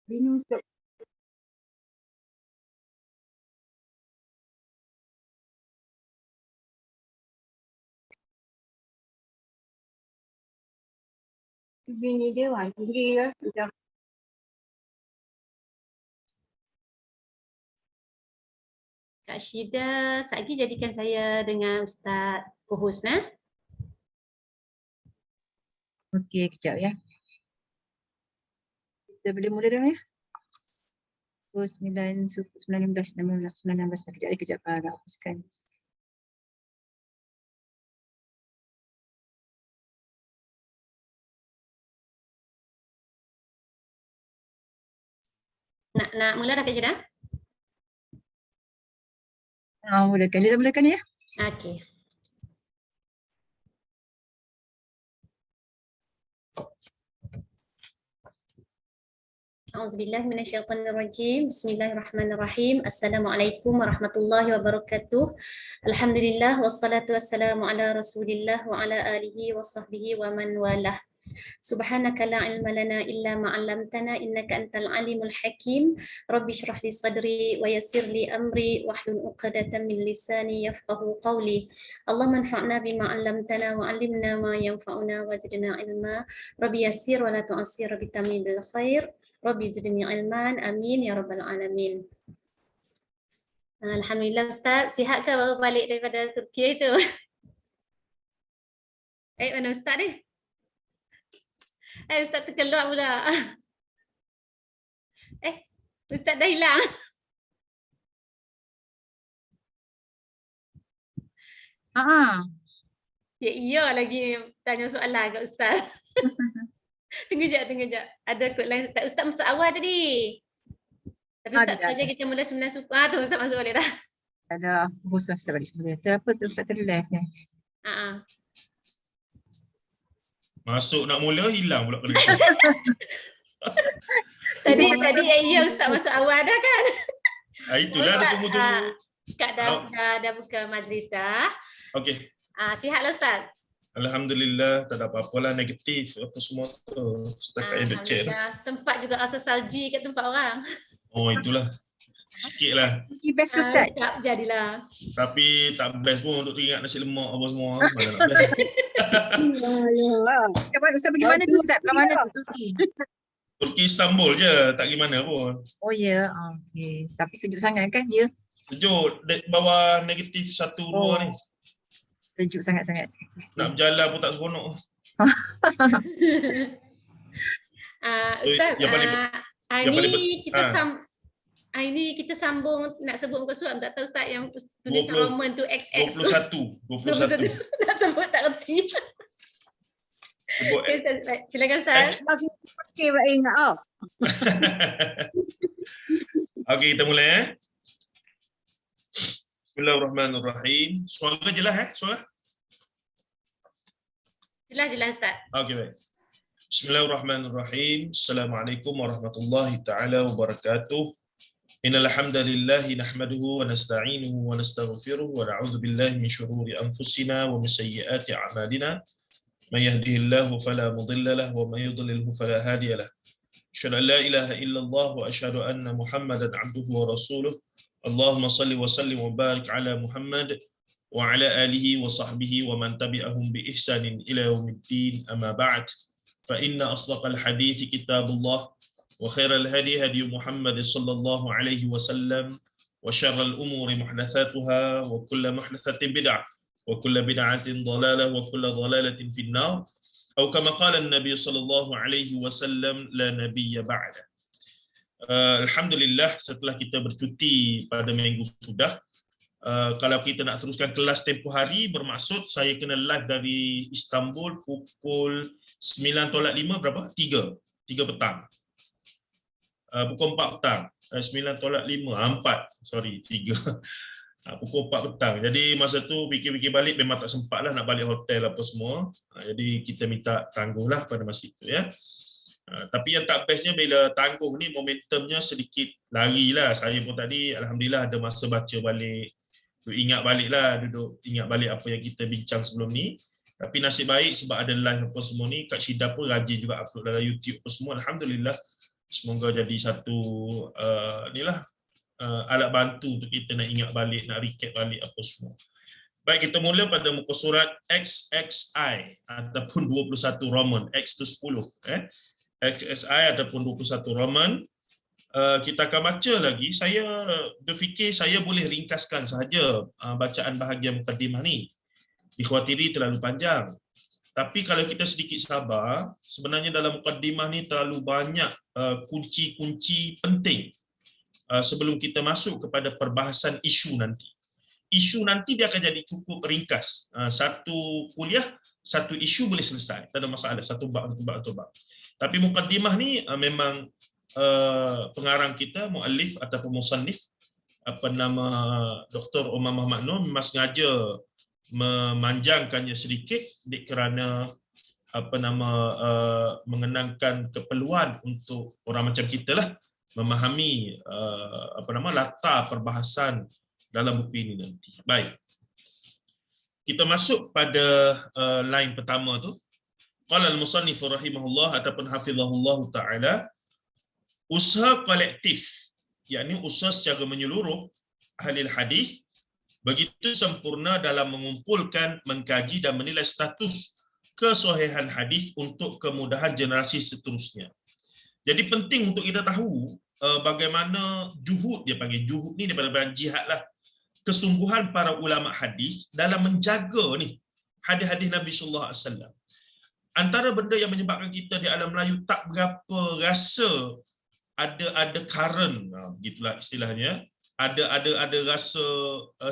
Binutok. Bini dia orang tinggi ke? Macam Kak Syida, sekejap lagi jadikan saya dengan Ustaz co-host, nah. Okey, kejap ya. Kita boleh mula dah ya. 19, 19, kejap nak hapuskan. Nak mula dah Kak Syida? Mulakan. Liza mulakan ya. Okey. A'udzubillahi minasyaitonirrajim. Bismillahirrahmanirrahim. Assalamualaikum warahmatullahi wabarakatuh. Alhamdulillah wassalatu wassalamu ala Rasulillah wa ala alihi wa sahbihi wa man walah. Subhanaka la ilma lana illa ma 'allamtana innaka antal alimul hakim. Rabbi shrah li sadri wa yassir li amri wahlul 'uqdatam min lisani yafqahu qawli. Allahumma anfa'na bima 'allamtana wa 'allimna ma yanfa'una wa zidna ilma. Rabbi yassir wa la tu'assir bi tamimil khair. Rabbi zidni ilman, amin ya rabbal alamin. Alhamdulillah Ustaz, sihat ke baru balik daripada Turki itu? Mana Ustaz ni? Ustaz terkeluar pula. Ustaz dah hilang. Ya iya lagi tanya soalan kat Ustaz. Tunggu jap. Ada kod lain Ustaz. Ustaz masuk awal tadi. Tapi Ustaz saja kita mula 9 suku. Tu Ustaz masuk balik dah. Ada hapuskan Ustaz balik semula. Terapa terus Ustaz terlive ni. Masuk nak mula hilang pula kena. Tadi ya Ustaz masuk awal dah kan? Itulah dah tunggu-tunggu. Kak dah buka majlis dah. Okey. Sihatlah Ustaz. Alhamdulillah, tak ada apa-apa lah negatif apa semua tu. Setakat yang cek dah. Sempat juga rasa salji kat tempat orang. Oh itulah. Sikit lah. Best tu Ustaz. Jadilah. Tapi tak best pun untuk teringat nasi lemak apa semua. Mana nak best. Ustaz pergi mana tu Ustaz? Kat mana tu Turki? Turki Istanbul je, tak pergi mana pun. Oh ya, okey. Tapi sejuk sangat kan dia? Sejuk, bawah negatif 1, 2 ni. Sejuk sangat-sangat. Nak berjalan pun tak seronok. Ustaz, yang ini kita sambung nak sebut muka surat tak tahu Ustaz yang tulis Roman tu XX 21. Nak sebut tak erti. Silakan Ustaz. okey buat ingat Okey, kita mula Bismillahirrahmanirrahim. Suara jelas Suara? Jelas Ustaz. Okey baik. Bismillahirrahmanirrahim. Assalamualaikum warahmatullahi taala wabarakatuh. Innal hamdalillahi nahmaduhu wa nasta'inuhu wa nastaghfiruh wa na'udzu billahi min shururi anfusina wa min sayyiati a'malina. May yahdihillahu fala mudilla lahu wa may yudlilhu fala hadiya lahu. Asyhadu an la ilaha illallah wa asyhadu anna Muhammadan 'abduhu wa rasuluh. Allahumma salli wa sallim wa barik ala Muhammad wa ala alihi wa sahbihi wa man tabi'ahum bi ihsanin ila yaumiddin, amma ba'd. Fa inna asdaqal hadithi kitabullah wa khairal hadi hadi Muhammad sallallahu alaihi wasallam wa syarral umuri muhdatsatuha wa kullu muhdatsatin bid'ah wa kullu bid'atin dhalalah wa kullu dhalalatin finnar. Atau kama qala an-nabi sallallahu alaihi wasallam la nabiyya ba'da. Alhamdulillah setelah kita bercuti pada minggu sudah, kalau kita nak teruskan kelas tempoh hari, bermaksud saya kena live dari Istanbul pukul 9.05 berapa? 3 petang. pukul 4 petang. 9 tolak 5, 4. Sorry, 3. Pukul 4 petang. Jadi masa tu fikir-fikir balik memang tak sempat lah nak balik hotel apa semua. Jadi kita minta tangguh lah pada masa itu ya. Tapi yang tak bestnya bila tangguh ni momentumnya sedikit lari lah. Saya pun tadi Alhamdulillah ada masa baca balik. Ingat balik lah, ingat balik apa yang kita bincang sebelum ni. Tapi nasib baik sebab ada live apa semua ni, Kak Syida pun rajin juga upload dalam YouTube apa semua. Alhamdulillah. Semoga jadi satu alat bantu untuk kita nak ingat balik, nak recap balik apa semua. Baik, kita mula pada muka surat XXI ataupun 21 Roman, X tu 10. XXI ataupun 21 Roman. Kita akan baca lagi. Saya berfikir saya boleh ringkaskan sahaja bacaan bahagian mukaddimah ni. Dikhawatiri terlalu panjang. Tapi kalau kita sedikit sabar, sebenarnya dalam mukaddimah ni terlalu banyak kunci-kunci penting sebelum kita masuk kepada perbahasan isu nanti. Isu nanti dia akan jadi cukup ringkas. Satu kuliah, satu isu boleh selesai. Tak ada masalah. Satu bab. Tapi mukaddimah ni memang pengarang kita, muallif ataupun musannif, Dr. Omar Muhammad Nur memang sengaja memanjangkannya sedikit kerana mengenangkan keperluan untuk orang macam kita lah memahami latar perbahasan dalam buku ini nanti. Baik. Kita masuk pada line pertama tu. Qala al-musannif rahimahullah ataupun hafizahullah taala, usaha kolektif, yakni usaha secara menyeluruh ahli hadis begitu sempurna dalam mengumpulkan, mengkaji dan menilai status kesahihan hadis untuk kemudahan generasi seterusnya. Jadi penting untuk kita tahu bagaimana juhud, dia panggil juhud ni daripada jihad lah, kesungguhan para ulama hadis dalam menjaga ni hadis-hadis Nabi sallallahu alaihi wasallam. Antara benda yang menyebabkan kita di alam Melayu tak berapa rasa ada current, begitulah istilahnya, ada rasa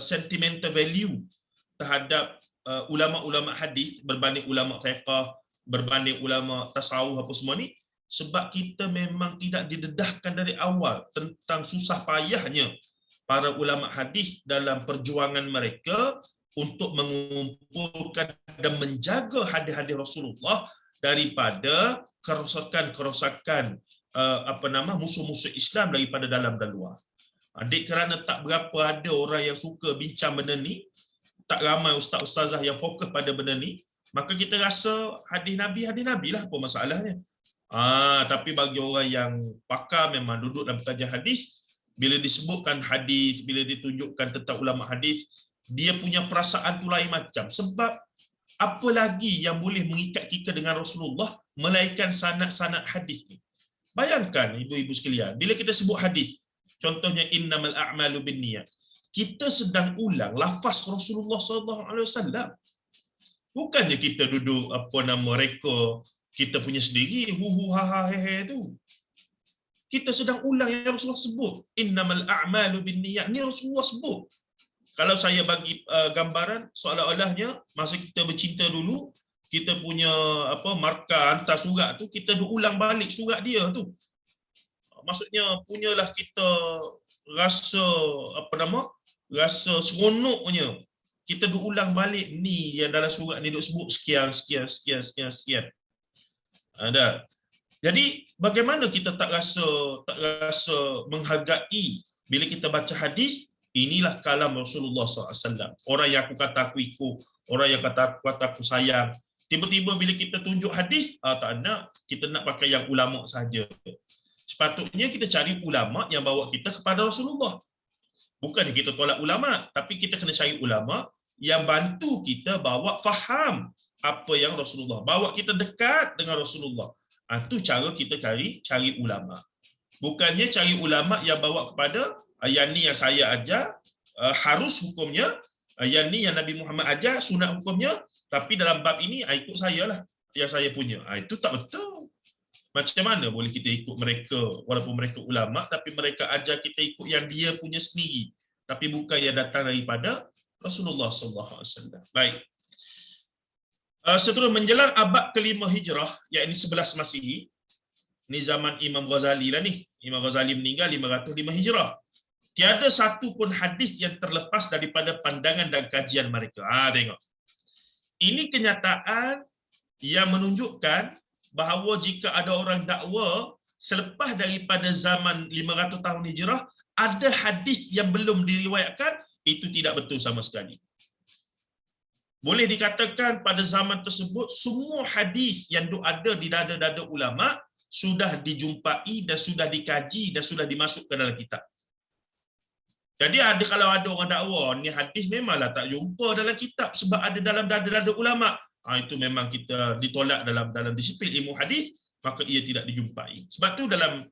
sentimental value terhadap ulama-ulama hadis berbanding ulama fiqh, berbanding ulama tasawuf apa semua ni, sebab kita memang tidak didedahkan dari awal tentang susah payahnya para ulama hadis dalam perjuangan mereka untuk mengumpulkan dan menjaga hadis-hadis Rasulullah daripada kerosakan-kerosakan musuh-musuh Islam daripada dalam dan luar. Adik kerana tak berapa ada orang yang suka bincang benda ni, tak ramai ustaz-ustazah yang fokus pada benda ni, maka kita rasa hadis Nabi lah apa masalahnya. Tapi bagi orang yang pakar memang duduk dalam kajian hadis, bila disebutkan hadis, bila ditunjukkan tentang ulama hadis, dia punya perasaan tu lain macam. Sebab apa lagi yang boleh mengikat kita dengan Rasulullah melainkan sanad-sanad hadis ni. Bayangkan ibu-ibu sekalian, bila kita sebut hadis, contohnya innamal a'malu binniyat, kita sedang ulang lafaz Rasulullah sallallahu alaihi wasallam. Bukannya kita duduk reka kita punya sendiri hu ha ha he he tu. Kita sedang ulang yang Rasulullah sebut. Innamal a'malu binniyat, ni Rasulullah sebut. Kalau saya bagi gambaran seolah-olahnya masa kita bercinta dulu, kita punya markah hantar surat tu, kita ulang balik surat dia tu. Maksudnya punyalah kita rasa rasa seronoknya. Kita ulang balik ni yang dalam surat ni duk sebut sekian. Ada. Jadi bagaimana kita tak rasa menghargai bila kita baca hadis? Inilah kalam Rasulullah SAW. Orang yang aku kata aku ikut, orang yang kata aku sayang. Tiba-tiba bila kita tunjuk hadis, tak nak, kita nak pakai yang ulama saja. Sepatutnya kita cari ulama yang bawa kita kepada Rasulullah. Bukan kita tolak ulama, tapi kita kena cari ulama yang bantu kita bawa faham apa yang Rasulullah, bawa kita dekat dengan Rasulullah. Itu cara kita cari ulama. Bukannya cari ulama yang bawa kepada yang ni yang saya ajar harus hukumnya, yang ni yang Nabi Muhammad ajar sunat hukumnya, tapi dalam bab ini ikut saya lah yang saya punya. Itu tak betul. Macam mana boleh kita ikut mereka walaupun mereka ulama, tapi mereka ajar kita ikut yang dia punya sendiri, tapi bukan yang datang daripada Rasulullah sallallahu alaihi wasallam. Baik. Seterusnya menjelang abad ke-5 Hijrah, iaitu 11 Masihi. Ni zaman Imam Ghazali lah ni. Imam Ghazali meninggal 505 Hijrah. Tiada satu pun hadis yang terlepas daripada pandangan dan kajian mereka. Tengok. Ini kenyataan yang menunjukkan bahawa jika ada orang dakwa selepas daripada zaman 500 tahun Hijrah, ada hadis yang belum diriwayatkan, itu tidak betul sama sekali. Boleh dikatakan pada zaman tersebut, semua hadis yang ada di dada-dada ulama sudah dijumpai dan sudah dikaji dan sudah dimasukkan dalam kitab. Jadi kalau ada orang dakwa, ni hadis memanglah tak jumpa dalam kitab sebab ada dalam dada-dada ulama. Itu memang kita ditolak dalam disiplin ilmu hadis, maka ia tidak dijumpai. Sebab tu dalam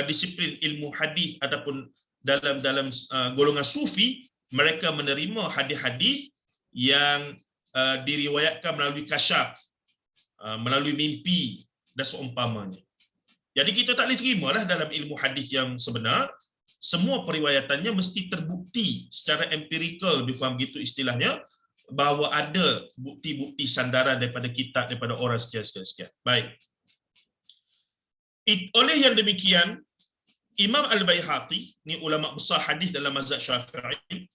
disiplin ilmu hadis ataupun dalam golongan sufi, mereka menerima hadis-hadis yang diriwayatkan melalui kasyaf, melalui mimpi dan seumpamanya. Jadi kita tak boleh terimalah dalam ilmu hadis yang sebenar, semua periwayatannya mesti terbukti secara empirikal, lebih kurang begitu istilahnya, bahawa ada bukti-bukti sandaran daripada kitab, daripada orang sekian. Baik. Oleh yang demikian, Imam Al-Baihaqi, ni ulama besar hadis dalam mazhab Syafi'i,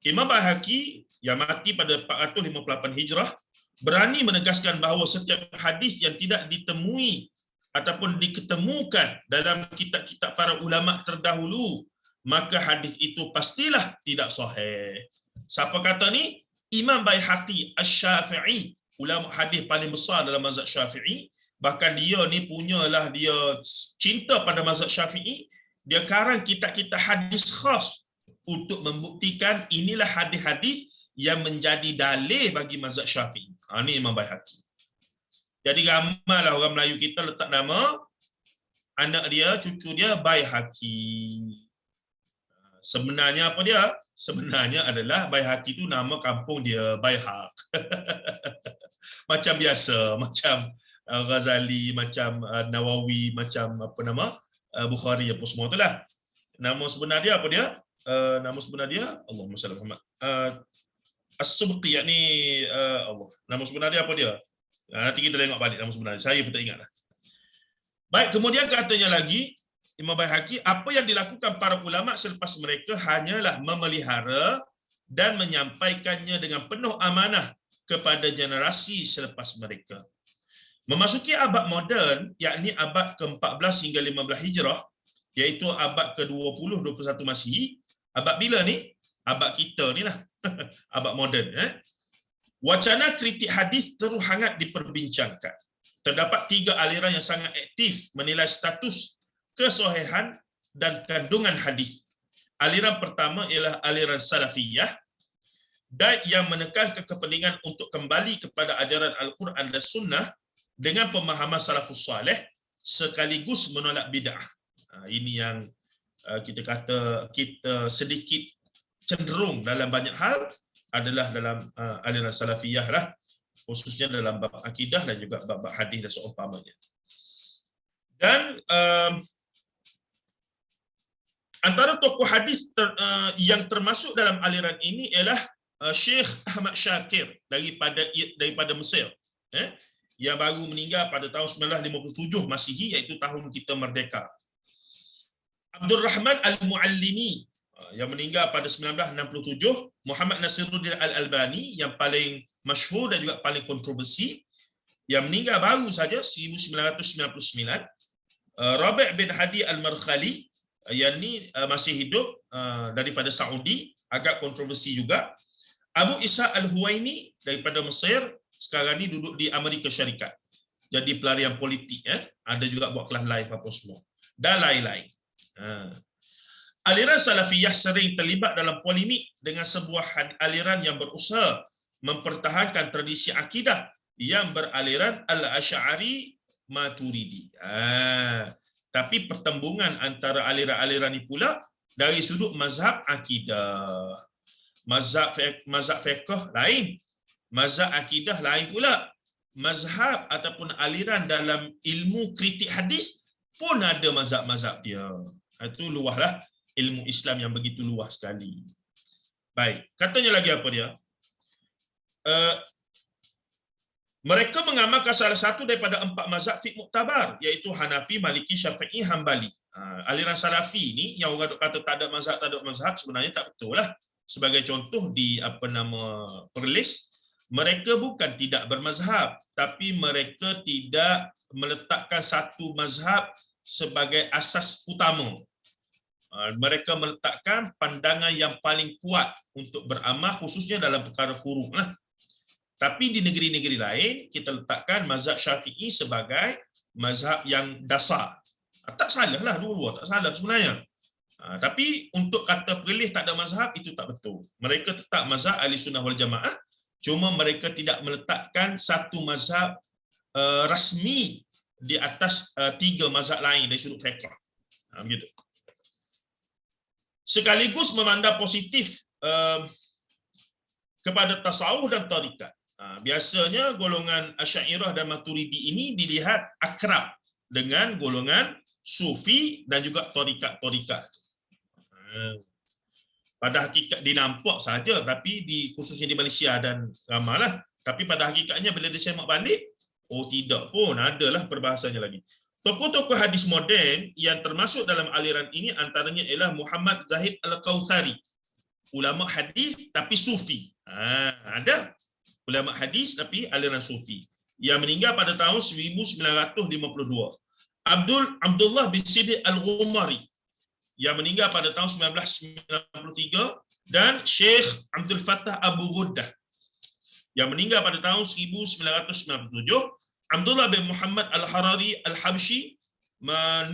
Imam Baihaqi yang mati pada 458 Hijrah, berani menegaskan bahawa setiap hadis yang tidak ditemui ataupun diketemukan dalam kitab-kitab para ulama terdahulu, maka hadis itu pastilah tidak sahih. Siapa kata ni? Imam Baihaqi Asy-Syafi'i, ulama hadis paling besar dalam mazhab Syafi'i. Bahkan dia ni punyalah dia cinta pada mazhab Syafi'i. Dia karang kitab-kitab hadis khas untuk membuktikan inilah hadis-hadis yang menjadi dalil bagi mazhab Syafi'i. Ini Imam Baihaqi. Jadi ramailah orang Melayu kita letak nama anak dia, cucu dia Baihaqi. Sebenarnya apa dia? Sebenarnya adalah Baihaqi itu nama kampung dia, Baihaq. Macam biasa, macam Ghazali, macam Nawawi, macam apa nama? Bukhari, apa semua itulah. Nama sebenar dia apa dia? Nama sebenar dia Allahumma salli ala Muhammad. As-Subqi, yakni Allah. Nama sebenar dia apa dia? Nanti kita tengok balik nama sebenar. Saya pun tak ingatlah. Baik, kemudian katanya lagi Imam Baihaqi, apa yang dilakukan para ulama selepas mereka hanyalah memelihara dan menyampaikannya dengan penuh amanah kepada generasi selepas mereka. Memasuki abad moden, yakni abad ke-14 hingga 15 Hijrah, iaitu abad ke-20, 21 Masihi. Abad bila ni? Abad kita ni lah. Abad moden. Wacana kritik hadis terus hangat diperbincangkan. Terdapat 3 aliran yang sangat aktif menilai status kesohihan dan kandungan hadis. Aliran pertama ialah aliran Salafiyah, dan yang menekankan kepentingan untuk kembali kepada ajaran Al-Quran dan Sunnah dengan pemahaman salafus salih sekaligus menolak bid'ah. Ini yang kita kata kita sedikit cenderung dalam banyak hal adalah dalam aliran Salafiyah lah, khususnya dalam bab akidah dan juga bab hadis dan seumpamanya. Dan antara tokoh hadis yang termasuk dalam aliran ini ialah Syekh Ahmad Syakir daripada Mesir, yang baru meninggal pada tahun 1957 Masihi, iaitu tahun kita merdeka. Abdul Rahman Al-Muallimi yang meninggal pada 1967, Muhammad Nasiruddin Al-Albani yang paling masyhur dan juga paling kontroversi, yang meninggal baru saja 1999, Rabi' bin Hadi Al-Markhali yang ni masih hidup, daripada Saudi, agak kontroversi juga. Abu Isa Al-Huwaini daripada Mesir, sekarang ni duduk di Amerika Syarikat, jadi pelarian politik, ada juga buat kelas live apa semua dan lain-lain. Aliran Salafiyah sering terlibat dalam polemik dengan sebuah aliran yang berusaha mempertahankan tradisi akidah yang beraliran Al-Asy'ari Maturidi. Tapi pertembungan antara aliran-aliran ini pula dari sudut mazhab akidah. Mazhab fiqh lain, mazhab akidah lain pula. Mazhab ataupun aliran dalam ilmu kritik hadis pun ada mazhab-mazhab dia. Itu luahlah ilmu Islam yang begitu luas sekali. Baik, katanya lagi apa dia? Mereka mengamalkan salah satu daripada 4 mazhab fiqh muktabar, iaitu Hanafi, Maliki, Syafi'i, Hambali. Aliran Salafi ni yang orang kata tak ada mazhab sebenarnya tak betul lah. Sebagai contoh di Perlis, mereka bukan tidak bermazhab, tapi mereka tidak meletakkan satu mazhab sebagai asas utama. Mereka meletakkan pandangan yang paling kuat untuk beramal khususnya dalam perkara furu' lah. Tapi di negeri-negeri lain kita letakkan mazhab Syafi'i sebagai mazhab yang dasar. Tak salah lah dua-dua, tak salah sebenarnya. Tapi untuk kata Perlis tak ada mazhab, itu tak betul. Mereka tetap mazhab Ahlussunnah wal Jamaah, cuma mereka tidak meletakkan satu mazhab rasmi di atas tiga mazhab lain dari sudut fiqh. Begitu. Sekaligus memandang positif kepada tasawuf dan tarikat. Biasanya golongan Asy'ariyah dan Maturidi ini dilihat akrab dengan golongan Sufi dan juga tarikat-tarikat. Pada hakikat dinampak saja, tapi khususnya di Malaysia dan ramalah. Tapi pada hakikatnya bila disemak balik, oh tidak pun, adalah perbahasannya lagi. Tokoh-tokoh hadis moden yang termasuk dalam aliran ini antaranya ialah Muhammad Zahid Al-Kautsari, ulama hadis tapi sufi. Ada ulama hadis tapi aliran sufi yang meninggal pada tahun 1952. Abdullah bin Siddiq Al-Ghumari yang meninggal pada tahun 1993 dan Syekh Abdul Fattah Abu Ghuddah yang meninggal pada tahun 1997. Abdullah bin Muhammad Al-Harari Al-Habsyi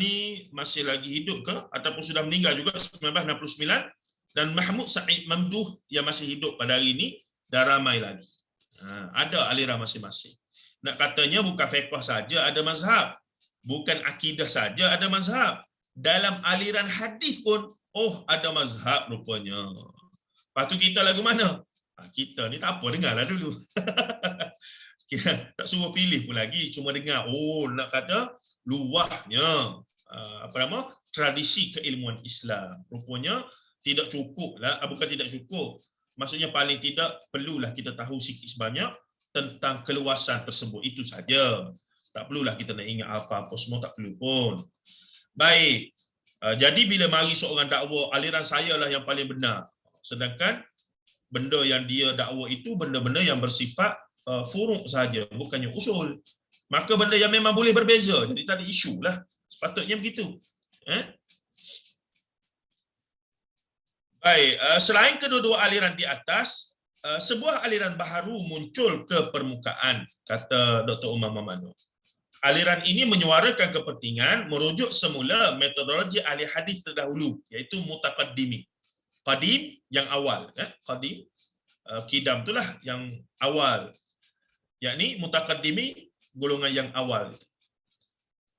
ni masih lagi hidup ke ataupun sudah meninggal juga 1969, dan Mahmud Sa'id Mamduh yang masih hidup pada hari ini, dan ramai lagi. Ada aliran masing-masing. Nak katanya bukan fiqh saja ada mazhab, bukan akidah saja ada mazhab. Dalam aliran hadis pun, ada mazhab rupanya. Lepas tu kita lagu mana? Kita ni tak apa, dengarlah dulu. Tak suruh pilih pun lagi, cuma dengar. Nak kata luahnya tradisi keilmuan Islam. Rupanya tidak cukup lah, bukan tidak cukup. Maksudnya paling tidak perlulah kita tahu sikit sebanyak tentang keluasan tersebut. Itu saja. Tak perlulah kita nak ingat apa-apa semua, tak perlu pun. Baik. Jadi bila mari seorang dakwa, aliran saya lah yang paling benar. Sedangkan benda yang dia dakwa itu benda-benda yang bersifat furuk saja, bukannya usul. Maka benda yang memang boleh berbeza, jadi tak ada isu lah. Sepatutnya begitu. Baik, selain kedua-dua aliran di atas, sebuah aliran baharu muncul ke permukaan, kata Dr. Umar Mamano. Aliran ini menyuarakan kepentingan merujuk semula metodologi ahli hadis terdahulu, iaitu mutaqaddimin. Qadim yang awal, qadim, kidam itulah yang awal. Yakni mutaqaddimi golongan yang awal.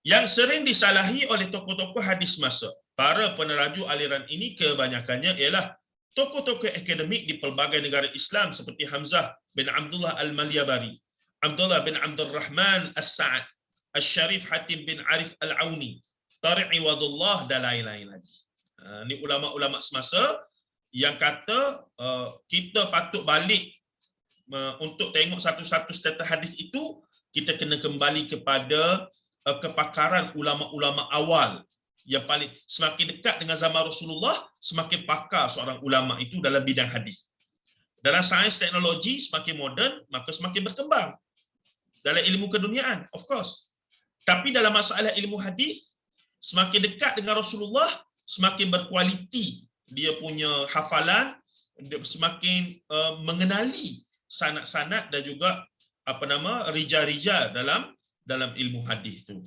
Yang sering disalahi oleh tokoh-tokoh hadis masa. Para peneraju aliran ini kebanyakannya ialah tokoh-tokoh akademik di pelbagai negara Islam seperti Hamzah bin Abdullah Al-Malyabari, Abdullah bin Abdul Rahman As-Sa'ad, Al-Syarif Hatim bin Arif Al-Auni, Tariq Iwadullah dan lain-lain lagi. Ini ulama-ulama semasa yang kata kita patut balik untuk tengok satu-satu status hadis itu, kita kena kembali kepada kepakaran ulama-ulama awal yang paling semakin dekat dengan zaman Rasulullah, semakin pakar seorang ulama itu dalam bidang hadis. Dalam sains teknologi semakin moden, maka semakin berkembang. Dalam ilmu keduniaan, of course. Tapi dalam masalah ilmu hadis, semakin dekat dengan Rasulullah, semakin berkualiti dia punya hafalan, semakin mengenali sanad-sanad dan juga rijal-rijal dalam ilmu hadis itu.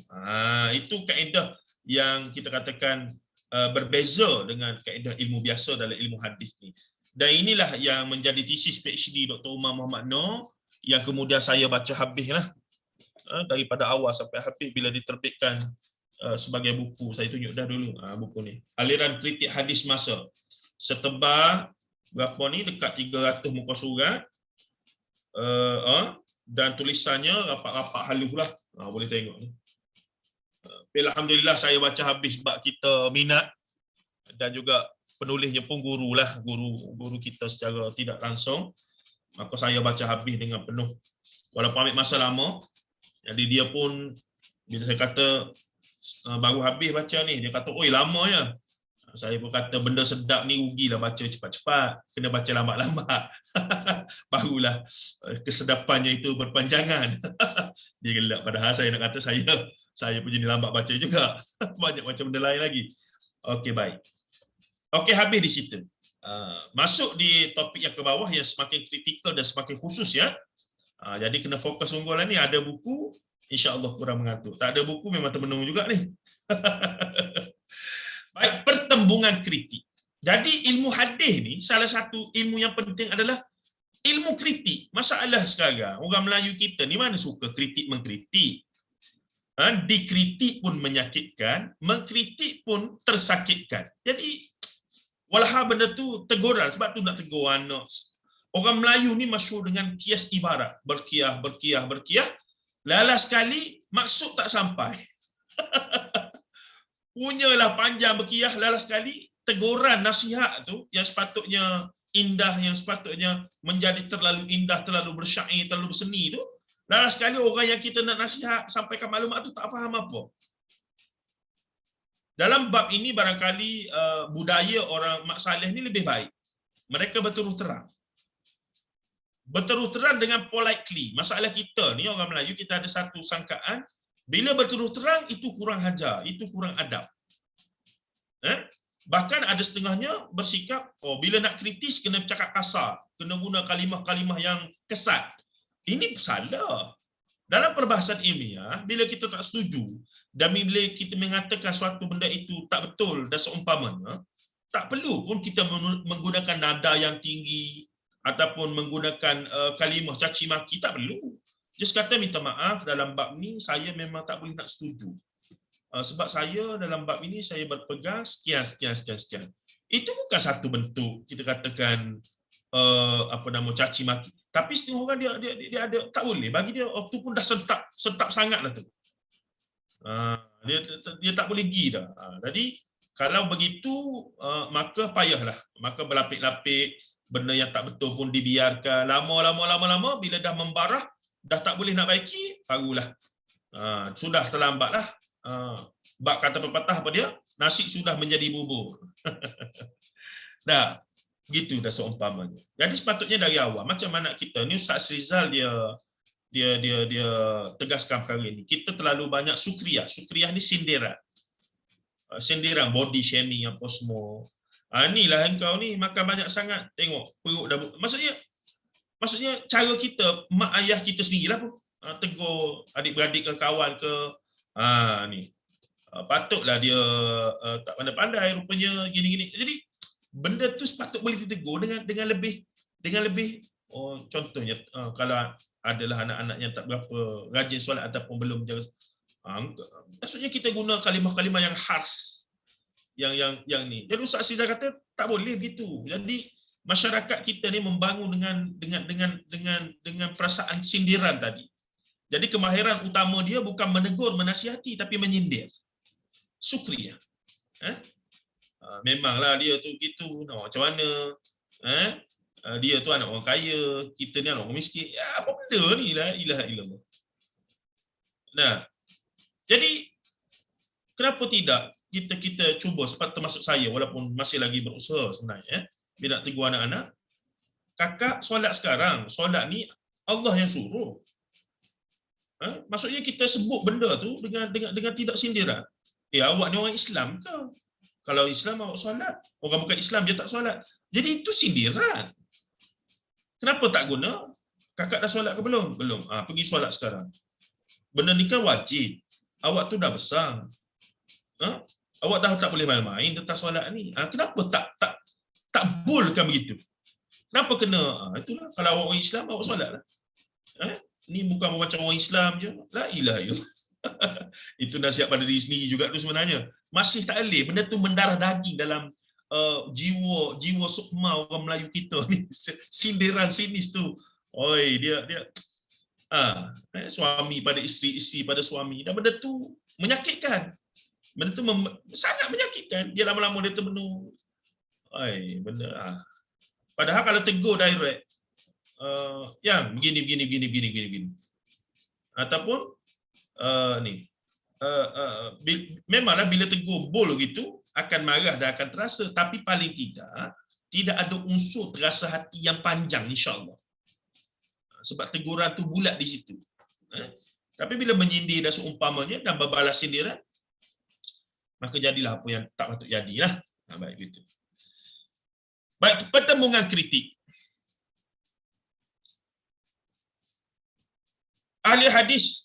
Itu kaedah yang kita katakan berbeza dengan kaedah ilmu biasa dalam ilmu hadis ni. Dan inilah yang menjadi tesis PhD Dr. Umar Muhammad Noor yang kemudian saya baca habislah. Daripada awal sampai habis bila diterbitkan sebagai buku. Saya tunjuk dah dulu buku ni. Aliran kritik hadis masa. Setebal berapa ni, dekat 300 muka surat. Dan tulisannya rapat-rapat halus lah. Boleh tengok ni. Alhamdulillah saya baca habis sebab kita minat, dan juga penulisnya pun guru lah, guru kita secara tidak langsung. Maka saya baca habis dengan penuh. Walaupun ambil masa lama, jadi dia pun bila saya kata baru habis baca ni. Dia kata, oi lama ya. Saya pun kata benda sedap ni rugilah baca cepat-cepat. Kena baca lambat-lambat. Barulah kesedapannya itu berpanjangan. Dia gelak, padahal saya nak kata saya pun jenis lambat baca juga. Banyak macam benda lain lagi. Okey, baik. Okey, habis di situ. Masuk di topik yang ke bawah yang semakin kritikal dan semakin khusus ya. Jadi kena fokus unggulan ni. Ada buku, insya-Allah kurang mengantuk. Tak ada buku memang termenung juga ni. Baik, pertembungan kritik. Jadi ilmu hadis ni salah satu ilmu yang penting adalah ilmu kritik. Masalah sekarang orang Melayu kita ni mana suka kritik mengkritik. Dikritik pun menyakitkan, mengkritik pun tersakitkan. Jadi walha benda tu teguran, sebab tu nak tegur anak. Orang Melayu ni masyhur dengan kias ibarat, berkiah. Lala sekali maksud tak sampai. Punyalah panjang berkiah, lala sekali teguran nasihat tu yang sepatutnya indah, yang sepatutnya menjadi terlalu indah, terlalu bersyair, terlalu berseni tu, lala sekali orang yang kita nak nasihat sampaikan maklumat tu tak faham apa. Dalam bab ini barangkali budaya orang Mak Saleh ni lebih baik. Mereka berterus terang. Berterus terang dengan politely. Masalah kita ni orang Melayu, kita ada satu sangkaan, bila berterus terang itu kurang hajar, itu kurang adab. Bahkan ada setengahnya bersikap, bila nak kritis kena cakap kasar, kena guna kalimah-kalimah yang kesat. Ini salah. Dalam perbahasan ilmiah, bila kita tak setuju dan bila kita mengatakan suatu benda itu tak betul dan seumpamanya, tak perlu pun kita menggunakan nada yang tinggi ataupun menggunakan kalimah caci maki, tak perlu. Just kata minta maaf, dalam bab ni saya memang tak boleh nak setuju. Sebab saya dalam bab ini saya berpegang sekian. Itu bukan satu bentuk kita katakan caci maki. Tapi setengah orang dia ada, tak boleh. Bagi dia waktu pun dah sentap sangatlah tu. Dia tak boleh pergi dah. Jadi kalau begitu maka payahlah. Maka berlapik-lapik, benda yang tak betul pun dibiarkan. Lama bila dah membarah, dah tak boleh nak baiki, barulah. Sudah terlambatlah. Bab kata pepatah apa dia? Nasi sudah menjadi bubur. Dah, gitu dah seumpamanya. Jadi sepatutnya dari awal, macam mana kita ni, Ustaz Rizal dia tegaskan perkara ini. Kita terlalu banyak sukriah. Sukriah ni sindiran. Sindiran, body shaming apa semua. Inilah engkau ni makan banyak sangat, tengok perut dah. Maksudnya cara kita, mak ayah kita sendirilah pun tegur adik-beradik ke kawan ke, ni patutlah dia tak pandai-pandai rupanya gini-gini. Jadi benda tu sepatut boleh ditegur dengan lebih contohnya kalau adalah anak-anak yang tak berapa rajin solat ataupun belum jaga, maksudnya kita guna kalimah-kalimah yang harsh, yang ni. Jadi Ustaz Sida kata tak boleh begitu. Jadi masyarakat kita ni membangun dengan perasaan sindiran tadi. Jadi kemahiran utama dia bukan menegur, menasihati, tapi menyindir. Sukriah. Memanglah dia tu gitu. Macam mana? Dia tu anak orang kaya, kita ni anak orang miskin. Ya, apa benda ni lah, ilaha illallah. Nah, jadi kenapa tidak kita cuba, sebab termasuk saya walaupun masih lagi berusaha sebenarnya, bila nak tegur anak-anak, kakak solat sekarang, solat ni Allah yang suruh. Maksudnya kita sebut benda tu dengan tidak sindiran. Awak ni orang Islam ke? Kalau Islam awak solat, orang bukan Islam dia tak solat. Jadi itu sindiran. Kenapa tak guna? Kakak dah solat ke belum? Belum. Pergi solat sekarang. Benda ni kan wajib. Awak tu dah besar. Awak dah tak boleh main-main tentang solat ni. Kenapa tak bolehkan begitu? Kenapa kena? Itulah, kalau awak orang Islam, awak solatlah. Ni bukan macam orang Islam je. La ilaha illallah. Itu nasihat pada diri sendiri juga tu sebenarnya. Masih tak boleh. Benda tu mendarah daging dalam jiwa sukma orang Melayu kita ni. Sindiran sinis tu. Oi, dia suami pada isteri, isteri pada suami. Dan benda tu menyakitkan. Benda tu sangat menyakitkan. Dia lama-lama dia termenung. Oi, benda padahal kalau tegur direct, yang begini. Ataupun ni, memanglah bila tegur bol gitu akan marah dan akan terasa, tapi paling tidak ada unsur terasa hati yang panjang, insya-Allah. Sebab teguran tu bulat di situ. Tapi bila menyindir dan seumpamanya dan berbalas sindiran, maka jadilah apa yang tak patut jadilah. Baik gitu. Baik, pertembungan kritik. Ahli hadis,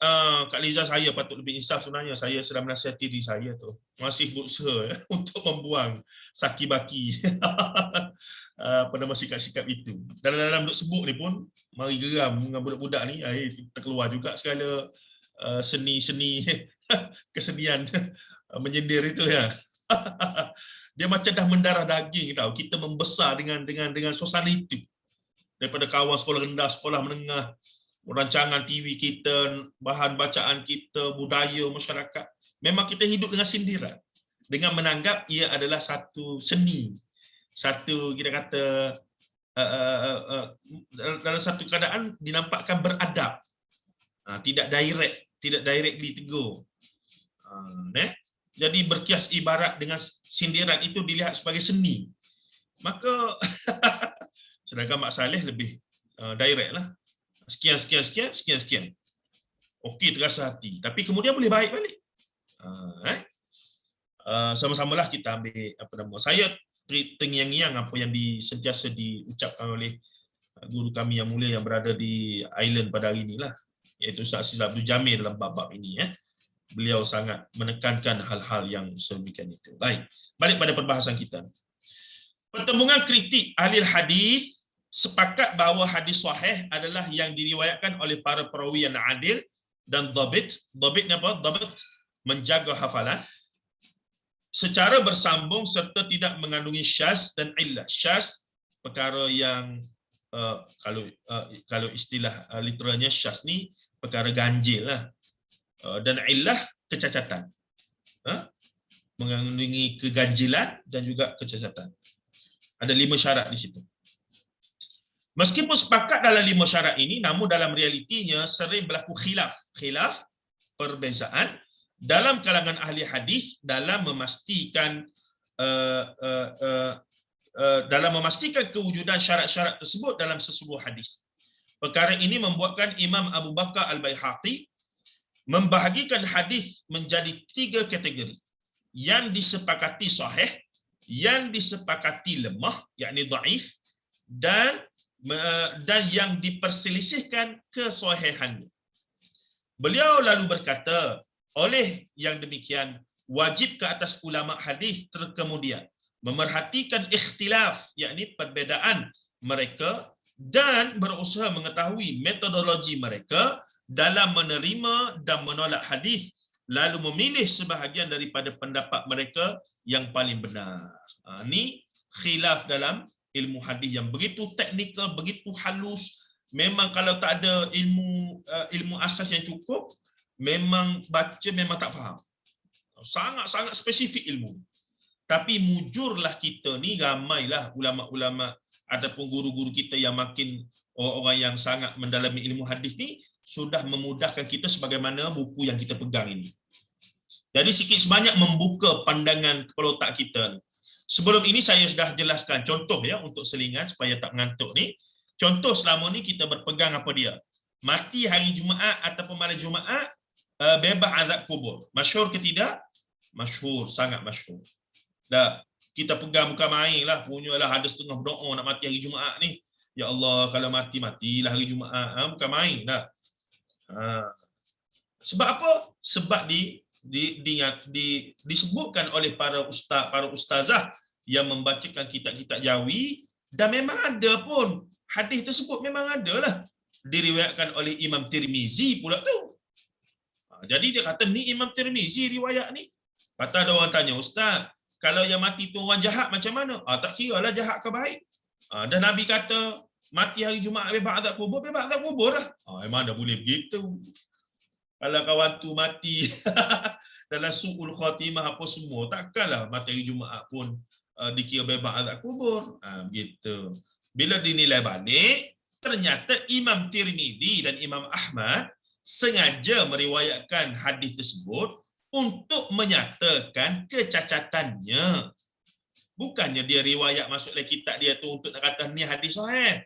Kak Liza, saya patut lebih insaf sebenarnya. Saya sedang menasihati diri saya tu. Masih berusaha untuk membuang saki baki pada sikap-sikap itu. Dalam duk sebut ni pun, mari geram dengan budak-budak ni, terkeluar juga segala seni-seni kesenian menyindir itu ya. Dia macam dah mendarah daging tau. Kita membesar dengan suasana itu. Daripada kawan sekolah rendah, sekolah menengah, rancangan TV kita, bahan bacaan kita, budaya masyarakat. Memang kita hidup dengan sindiran. Dengan menanggap ia adalah satu seni. Satu, kita kata, dalam satu keadaan dinampakkan beradab. Tidak directly tegur. Jadi berkias ibarat dengan sindiran itu dilihat sebagai seni. Maka sedangkan Mak Saleh lebih direct lah. Sekian. Okey, terasa hati. Tapi kemudian boleh baik balik. Sama-samalah kita ambil saya terngiang-ngiang apa yang sentiasa diucapkan oleh guru kami yang mulia yang berada di island pada hari inilah, iaitu Ustaz Aziz Abdul Jamil dalam bab-bab ini. Beliau sangat menekankan hal-hal yang sedemikian itu. Baik, balik pada perbahasan kita. Pertembungan kritik ahli hadis sepakat bahawa hadis sahih adalah yang diriwayatkan oleh para perawi yang adil dan dhabit. Dhabit ni apa? Dhabit menjaga hafalan secara bersambung serta tidak mengandungi syaz dan illah. Syaz perkara yang kalau istilah literalnya syaz ni perkara ganjil lah. Dan illah kecacatan. Mengandungi keganjilan dan juga kecacatan. Ada 5 syarat di situ. Meskipun sepakat dalam 5 syarat ini, namun dalam realitinya sering berlaku khilaf, perbezaan dalam kalangan ahli hadis dalam memastikan kewujudan syarat-syarat tersebut dalam sesebuah hadis. Perkara ini membuatkan Imam Abu Bakar Al-Baihaqi membahagikan hadis menjadi 3 kategori. Yang disepakati sahih, yang disepakati lemah, yakni dhaif, dan yang diperselisihkan kesahihannya. Beliau lalu berkata, oleh yang demikian, wajib ke atas ulama hadis terkemudian memerhatikan ikhtilaf, yakni perbezaan mereka, dan berusaha mengetahui metodologi mereka dalam menerima dan menolak hadis, lalu memilih sebahagian daripada pendapat mereka yang paling benar. Ini khilaf dalam ilmu hadis yang begitu teknikal, begitu halus. Memang kalau tak ada ilmu asas yang cukup, memang baca memang tak faham. Sangat-sangat spesifik ilmu. Tapi mujurlah kita ni, ramailah ulama-ulama ataupun guru-guru kita yang makin orang-orang yang sangat mendalami ilmu hadis ni sudah memudahkan kita sebagaimana buku yang kita pegang ini. Jadi sikit sebanyak membuka pandangan kepala otak kita. Sebelum ini saya sudah jelaskan contoh ya untuk selingan supaya tak mengantuk ni. Contoh selama ni kita berpegang apa dia? Mati hari Jumaat ataupun malam Jumaat bebas azab kubur. Masyhur ke tidak? Masyhur, sangat masyhur. Dah kita pegang bukan main lah, punyalah ada setengah berdoa nak mati hari Jumaat ni. Ya Allah, kalau matilah hari Jumaat, bukan main dah. Sebab apa? Sebab disebutkan oleh para ustazah yang membacakan kitab-kitab Jawi, dan memang ada pun hadis tersebut, memang ada lah diriwayatkan oleh Imam Tirmizi pula tu. Jadi dia kata ni Imam Tirmizi riwayat ni. Patut ada orang tanya, Ustaz, kalau yang mati tu orang jahat macam mana? Tak kira lah jahat ke baik. Dan Nabi kata mati hari Jumaat bebas azab kubur lah. Mana boleh begitu? Kalau kawan tu mati dalam su'ul khatimah apa semua, takkanlah mati hari Jumaat pun dikira bebas azab kubur. Begitu. Bila dinilai balik, ternyata Imam Tirmizi dan Imam Ahmad sengaja meriwayatkan hadis tersebut untuk menyatakan kecacatannya. Bukannya dia riwayat masuk dalam kitab dia tu untuk nak kata ni hadis sahih.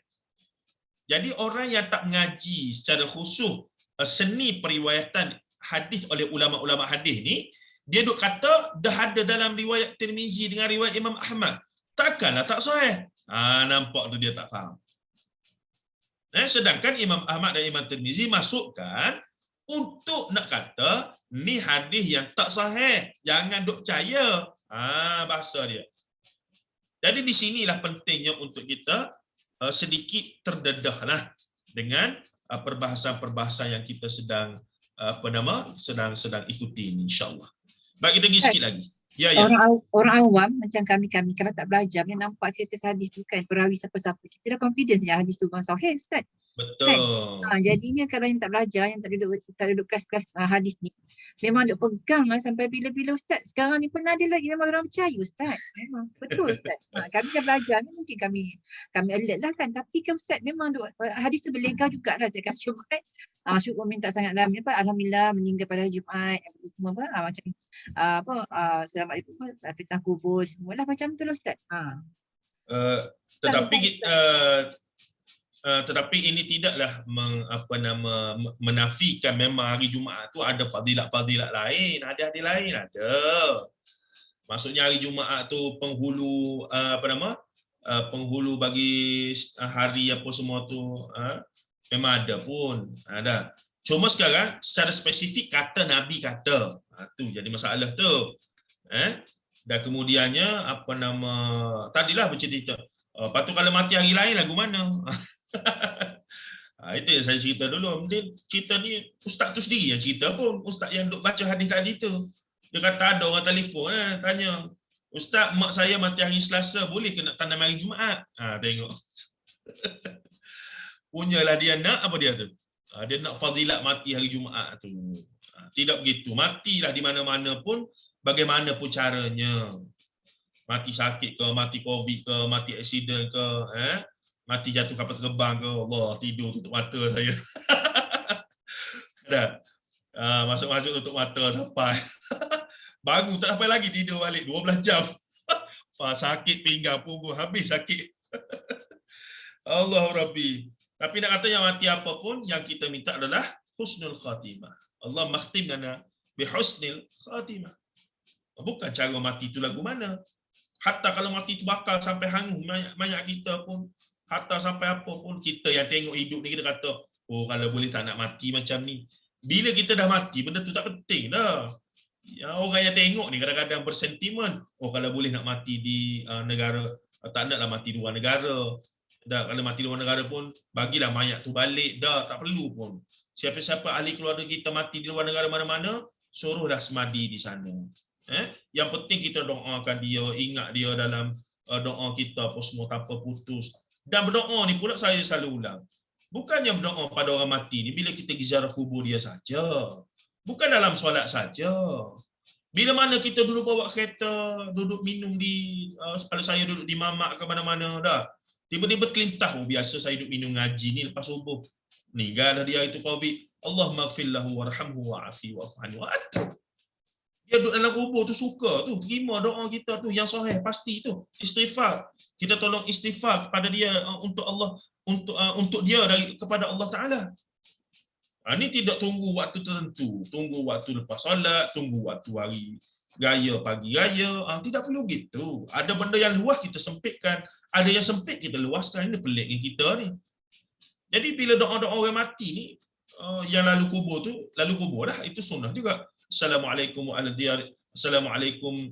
Jadi orang yang tak mengaji secara khusus seni periwayatan hadis oleh ulama-ulama hadis ni, dia duk kata dah ada dalam riwayat Tirmizi dengan riwayat Imam Ahmad. Takkanlah tak sahih. Nampak tu dia tak faham. Sedangkan Imam Ahmad dan Imam Tirmizi masukkan untuk nak kata ni hadis yang tak sahih. Jangan duk percaya. Bahasa dia. Jadi di sinilah pentingnya untuk kita sedikit terdedahlah dengan perbahasan-perbahasan yang kita sedang sedang ikuti ini, insya-Allah. Baik, kita pergi sikit lagi. Ya. Orang awam macam kami kalau tak belajar dia nampak status hadis tu kan perawi siapa-siapa, kita dah confidence yang hadis tu bang sahih, Ustaz. Betul. Kan? Jadinya kalau yang tak belajar, yang tak duduk kelas-kelas hadis ni, memang duk pegang lah sampai bila-bila, Ustaz. Sekarang ni pun ada lagi memang orang percaya, Ustaz. Memang betul, Ustaz. Kami dah belajar ni mungkin kami alert lah kan, tapi kan Ustaz memang hadis tu berlegar jugalah cakap Jumaat. Syukur minta sangat dalam alhamdulillah meninggal pada Jumaat semua macam assalamualaikum fitnah kubur semualah macam tu lah, Ustaz. Tetapi ini tidaklah menafikan memang hari Jumaat tu ada fadilat-fadilat lain, ada hadis lain ada. Maksudnya hari Jumaat tu penghulu penghulu bagi hari apa semua tu memang ada pun. Ada. Cuma sekarang secara spesifik kata Nabi kata. Tu jadi masalah tu. Dan kemudiannya tadilah bercerita. Lepas tu kalau mati hari lain lagu mana? Itu yang saya cerita dulu. Mungkin cerita ni ustaz tu sendiri yang cerita pun. Ustaz yang duk baca hadis tadi tu. Dia kata ada orang telefon tanya, Ustaz, mak saya mati hari Selasa, boleh ke nak tanam hari Jumaat? Tengok. Punyalah dia nak apa dia tu? Dia nak fadilat mati hari Jumaat tu. Tidak begitu. Matilah di mana-mana pun, bagaimanapun caranya. Mati sakit ke, mati COVID ke, mati aksiden ke, mati jatuh kapal terbang ke, Allah, tidur tutup mata saya. Dah. Masuk-masuk tutup mata sampai. Baru tak sampai lagi tidur balik 12 jam. Sakit pinggang punggung habis sakit. Allah Rabbi. Tapi nak kata yang mati apa pun yang kita minta adalah husnul khatimah. Allah makhtimna bi husnil khatimah. Bukan cara mati itu lagu mana. Hatta kalau mati itu bakal sampai hangus mayat kita pun, hatta sampai apa pun, kita yang tengok hidup ni kita kata, oh kalau boleh tak nak mati macam ni. Bila kita dah mati, benda tu tak penting dah. Orang yang tengok ni kadang-kadang bersentimen, oh kalau boleh nak mati di negara, tak naklah mati di luar negara. Dah, kalau mati di luar negara pun bagilah mayat tu balik dah, tak perlu pun. Siapa-siapa ahli keluarga kita mati di luar negara mana-mana, suruh dah semadi di sana. Yang penting kita doakan dia, ingat dia dalam doa kita apa semua tanpa putus. Dan berdoa ni pula saya selalu ulang. Bukannya berdoa pada orang mati ni bila kita ziarah kubur dia saja. Bukan dalam solat saja. Bila mana kita duduk bawa kereta, duduk minum di, kalau saya duduk di mamak ke mana-mana dah. Tiba-tiba kelintah, biasa saya duduk minum ngaji ni lepas subuh. Meninggal dia itu COVID. Allahumma gfirlahu warhamhu wa'afi wa'afani wa'atu. Dia duduk dalam kubur tu suka tu, terima doa kita tu yang sahih pasti tu. Istighfar. Kita tolong istighfar kepada dia untuk Allah, untuk dia kepada Allah Taala. Ini tidak tunggu waktu tertentu, tunggu waktu lepas solat, tunggu waktu hari raya, pagi raya. Tidak perlu gitu. Ada benda yang luas kita sempitkan, ada yang sempit kita luaskan. Ini peliknya kita ni. Jadi bila doa-doa orang mati ni, yang lalu kubur dah, itu sunnah juga. Assalamualaikum warahmatullahi wabarakatuh.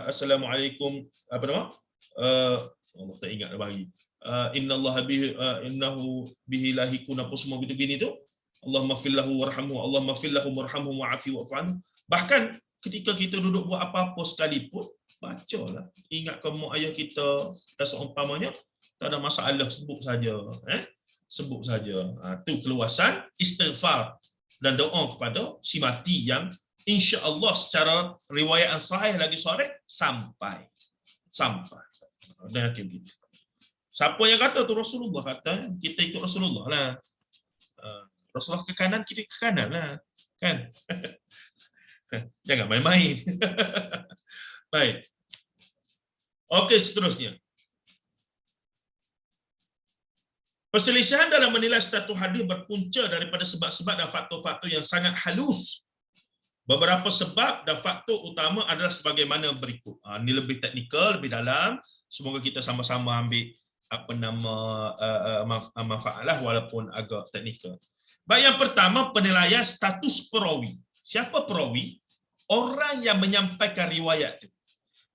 Assalamualaikum apa nama? Allah tak ingat dah bagi. Innahu bihi lahikun apa semua begini tu. Allahumma fillahu warhamhu, Allahumma fillahu warhamhu wa'afi wa'fu. Bahkan ketika kita duduk buat apa-apa sekalipun, bacalah. Ingatkan mak ayah kita dan seumpamanya, tak ada masalah, sebut saja. Sebut saja. Tu keluasan istighfar dan doa kepada si mati yang insya-Allah secara riwayat yang sahih lagi sahih sampai. Dan begitu. Siapa yang kata tu Rasulullah kata, kita ikut Rasulullah lah. Rasulullah ke kanan, kita ke kanan lah. Kan? Jangan main-main. Baik. Okey, seterusnya. Perselisihan dalam menilai status hadis berpunca daripada sebab-sebab dan faktor-faktor yang sangat halus. Beberapa sebab dan faktor utama adalah sebagaimana berikut. Ini lebih teknikal, lebih dalam. Semoga kita sama-sama ambil manfaatlah walaupun agak teknikal. Baik, yang pertama penilaian status perawi. Siapa perawi? Orang yang menyampaikan riwayat itu.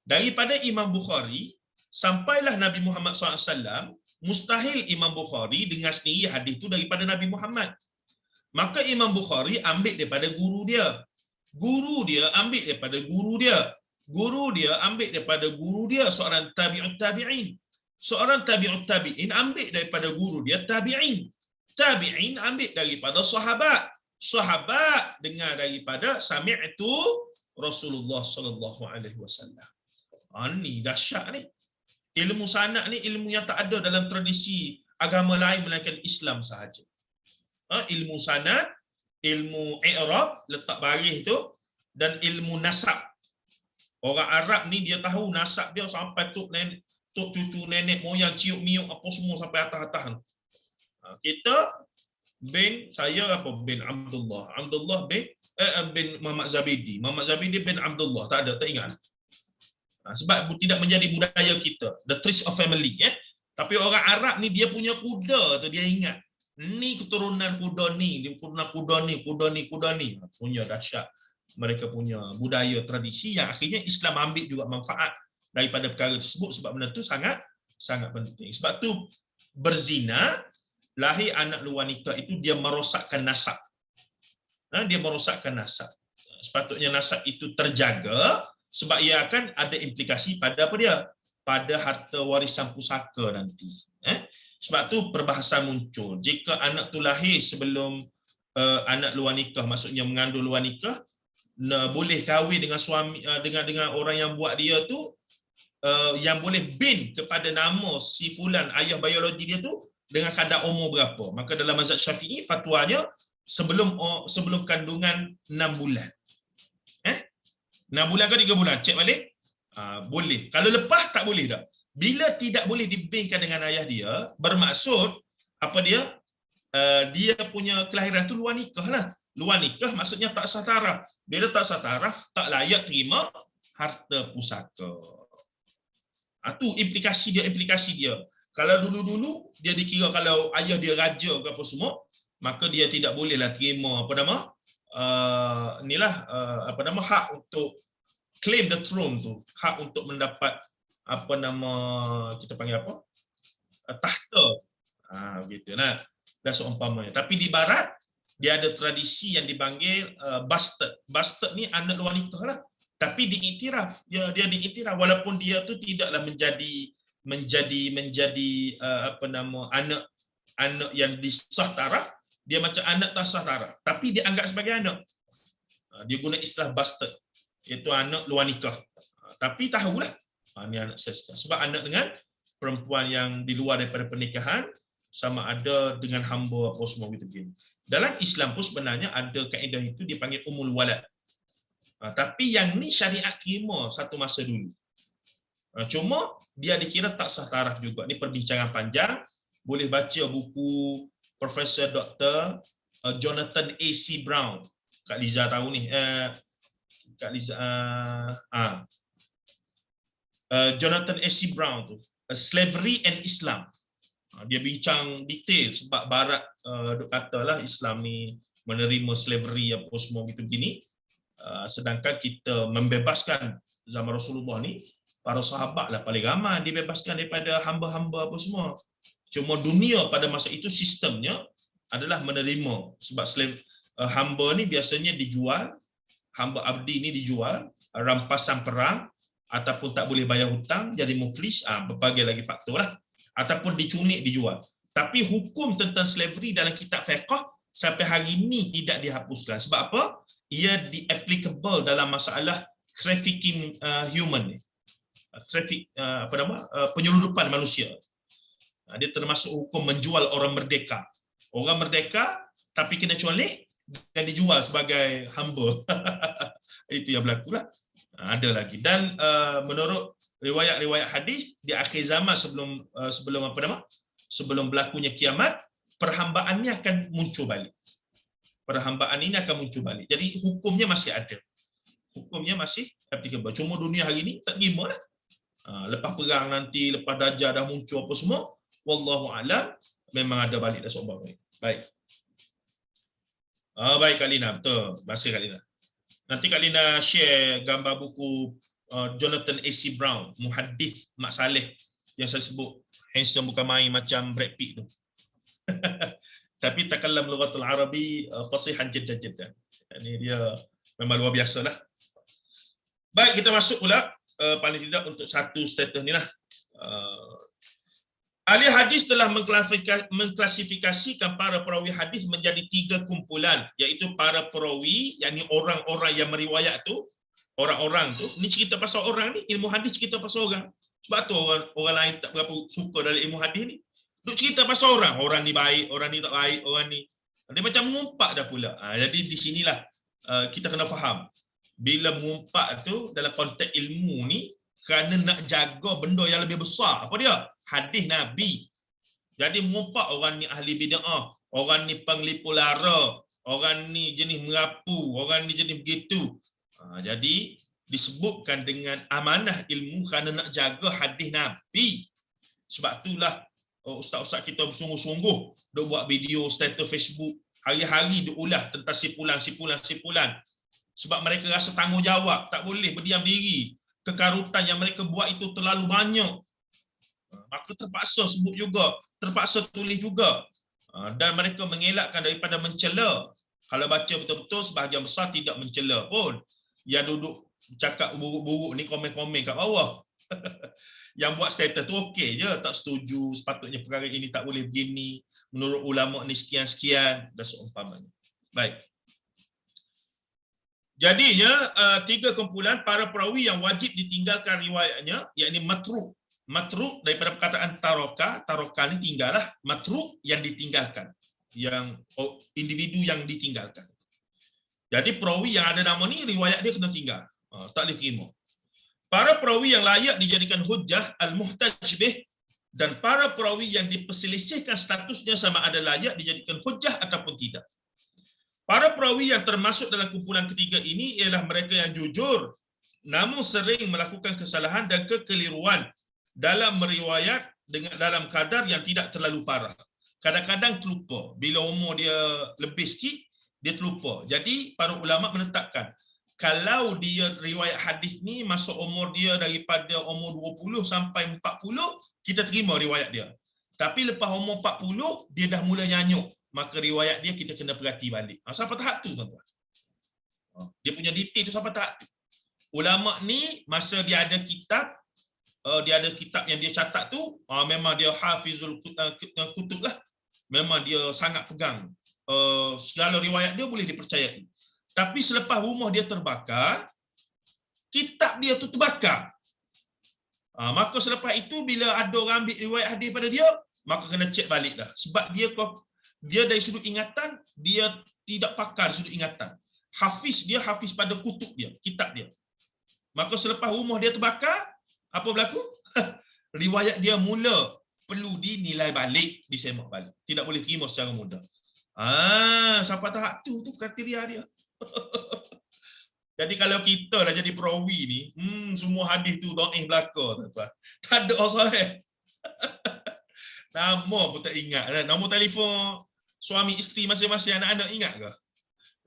Daripada Imam Bukhari sampailah Nabi Muhammad SAW, mustahil Imam Bukhari dengar sendiri hadis itu daripada Nabi Muhammad. Maka Imam Bukhari ambil daripada guru dia. Guru dia ambil daripada guru dia. Guru dia ambil daripada guru dia, seorang tabi'ut tabi'in. Seorang tabi'ut tabi'in ambil daripada guru dia tabi'in. Tabi'in ambil daripada sahabat. Sahabat dengar daripada sami'tu Rasulullah sallallahu alaihi wasallam. Ni dahsyat ni. Ilmu sanad ni ilmu yang tak ada dalam tradisi agama lain melainkan Islam sahaja. Ilmu sanad, ilmu i'rab, letak baris tu, dan ilmu nasab. Orang Arab ni dia tahu nasab dia sampai tok nenek, tok cucu nenek moyang, ciuk miuk apa semua sampai atas-atas. Kita bin saya apa bin Abdullah, Abdullah bin Muhammad Zabidi, Muhammad Zabidi bin Abdullah, tak ada, tak ingat. Sebab tidak menjadi budaya kita, the trace of family. Tapi orang Arab ni dia punya kuda tu dia ingat. Ni keturunan kuda ni, keturunan kuda ni. Punya dahsyat. Mereka punya budaya tradisi yang akhirnya Islam ambil juga manfaat daripada perkara tersebut sebab benda tu sangat penting. Sebab tu berzina, lahir anak luar nikah itu dia merosakkan nasab. Dia merosakkan nasab. Sepatutnya nasab itu terjaga sebab ia akan ada implikasi pada apa dia? Pada harta warisan pusaka nanti. Sebab tu perbahasan muncul. Jika anak tu lahir sebelum anak luar nikah, maksudnya mengandung luar nikah, boleh kahwin dengan suami dengan orang yang buat dia tu, yang boleh bin kepada nama si fulan, ayah biologi dia tu, dengan kadar umur berapa. Maka dalam mazhab Syafi'i fatwanya sebelum kandungan 6 bulan. 6 bulan ke 3 bulan? Cek balik. Boleh. Kalau lepas tak boleh dah. Bila tidak boleh dibinkan dengan ayah dia, bermaksud apa dia? Dia punya kelahiran tu luar nikah lah. Luar nikah maksudnya tak sah taraf. Bila tak sah taraf, tak layak terima harta pusaka. Tu implikasi dia. Kalau dulu-dulu dia dikira kalau ayah dia raja ke apa semua, maka dia tidak bolehlah terima hak untuk claim the throne tu, hak untuk mendapat kita panggil apa? Tahta. Begitu nah. Dan seumpamanya. Tapi di barat dia ada tradisi yang dipanggil bastard. Bastard ni anak luar nikah lah. Tapi diiktiraf. Dia diiktiraf walaupun dia tu tidaklah menjadi anak yang disah taraf, dia macam anak tak sah taraf. Tapi dia anggap sebagai anak. Dia guna istilah bastard. Iaitu anak luar nikah. Tapi tahulah. Ni anak saya. Sebab anak dengan perempuan yang di luar daripada pernikahan sama ada dengan hamba apa semua gitu. Dalam Islam pun sebenarnya ada kaedah itu dipanggil umul walad. Tapi yang ni syariat terima satu masa dulu. Cuma dia dikira tak sah taraf juga. Ni perbincangan panjang. Boleh baca buku Profesor Dr. Jonathan A.C. Brown. Kak Liza tahu ni. Jonathan A.C. Brown tu. Slavery and Islam. Dia bincang detail sebab barat duk katalah Islam ni menerima slavery apa semua gitu begini. Sedangkan kita membebaskan zaman Rasulullah ni, para sahabat lah paling ramai dibebaskan daripada hamba-hamba apa semua. Cuma dunia pada masa itu sistemnya adalah menerima sebab hamba ni biasanya dijual, hamba abdi ni dijual, rampasan perang ataupun tak boleh bayar hutang jadi muflis, berbagai lagi faktor lah, ataupun dicunik dijual. Tapi hukum tentang slavery dalam kitab fiqh sampai hari ini tidak dihapuskan. Sebab apa? Ia di-applicable dalam masalah trafficking human ni. Penyeludupan manusia. Dia termasuk hukum menjual orang merdeka. Orang merdeka tapi kena colek dan dijual sebagai hamba. Itu yang berlaku lah. Ada lagi. Dan menurut riwayat-riwayat hadis di akhir zaman sebelum berlakunya kiamat, perhambaan ini akan muncul balik. Perhambaan ini akan muncul balik. Jadi hukumnya masih ada. Hukumnya masih applicable. Cuma dunia hari ini tak terima lah. Lepas perang nanti, lepas Dajjal dah muncul apa semua, wallahu alam, memang ada balik dah sombong. Baik. Baik Kak Lina, betul. Terima kasih Kak Lina. Nanti Kak Lina share gambar buku Jonathan A.C. Brown, muhaddis Mak Saleh yang saya sebut handsome bukan main macam Brad Pitt tu. Tapi takallam lughatul Arabi fasihan jiddan. Ini dia memang luar biasa lah. Baik, kita masuk pula paling tidak untuk satu status ni lah. Ahli hadis telah mengklasifikasikan para perawi hadis menjadi 3 kumpulan, iaitu para perawi, yakni orang-orang yang meriwayat tu, orang-orang tu, ni cerita pasal orang ni, ilmu hadis cerita pasal orang. Sebab tu orang lain tak berapa suka dalam ilmu hadis ni. Duk cerita pasal orang, orang ni baik, orang ni tak baik, orang ni. Dia macam mengumpat dah pula. Jadi di sinilah kita kena faham. Bila mengumpat tu dalam konteks ilmu ni, kerana nak jaga benda yang lebih besar. Apa dia? Hadis Nabi. Jadi mengumpat orang ni ahli bid'ah, orang ni penglipu lara, orang ni jenis merapu, orang ni jenis begitu. Jadi disebutkan dengan amanah ilmu kerana nak jaga hadis Nabi. Sebab itulah ustaz-ustaz kita bersungguh-sungguh duk buat video status Facebook, hari-hari duk ulas tentang simpulan. Sebab mereka rasa tanggungjawab, tak boleh berdiam diri. Kekarutan yang mereka buat itu terlalu banyak. Maka terpaksa sebut juga, terpaksa tulis juga. Dan mereka mengelakkan daripada mencela. Kalau baca betul-betul, sebahagian besar tidak mencela pun. Yang duduk cakap buruk-buruk ni komen-komen kat bawah. Yang buat status tu okey je, tak setuju, sepatutnya perkara ini tak boleh begini, menurut ulama ni sekian-sekian, dan seumpamanya. Baik. Jadinya 3 kumpulan para perawi yang wajib ditinggalkan riwayatnya, yakni matruk. Matruk daripada perkataan taroka ni tinggallah, matruk yang ditinggalkan, yang individu yang ditinggalkan. Jadi perawi yang ada nama ni riwayat dia kena tinggal, tak boleh terima. Para perawi yang layak dijadikan hujjah al-muhtaj bih, dan para perawi yang diperselisihkan statusnya sama ada layak dijadikan hujjah ataupun tidak. Para perawi yang termasuk dalam kumpulan ketiga ini ialah mereka yang jujur namun sering melakukan kesalahan dan kekeliruan dalam meriwayat dengan dalam kadar yang tidak terlalu parah. Kadang-kadang terlupa. Bila umur dia lebih sikit, dia terlupa. Jadi para ulama menetapkan, kalau dia riwayat hadis ni masuk umur dia daripada umur 20 sampai 40, kita terima riwayat dia. Tapi lepas umur 40, dia dah mula nyanyuk. Maka riwayat dia kita kena perhati balik. Sampai tahap tu tuan-tuan. Dia punya detail tu sampai tahap tu. Ulama ni masa dia ada kitab yang dia catat tu, memang dia hafizul kutub lah. Memang dia sangat pegang. Segala riwayat dia boleh dipercayai. Tapi selepas rumah dia terbakar, kitab dia tu terbakar. Maka selepas itu bila ada orang ambil riwayat hadis pada dia, maka kena cek balik dah. Sebab dia dari sudut ingatan, dia tidak pakar sudut ingatan. Dia hafiz pada kutub dia, kitab dia. Maka selepas rumah dia terbakar, apa berlaku? Riwayat dia mula perlu dinilai balik, disemak balik. Tidak boleh terima secara mudah. Sampai tahap tu kriteria dia. Jadi kalau kita dah jadi perawi ni, semua hadis tu dhaif belaka, tuan-tuan. Tak ada sahih. Nama pun tak ingat. Nombor telefon suami isteri masing-masing anak-anak ingat ke?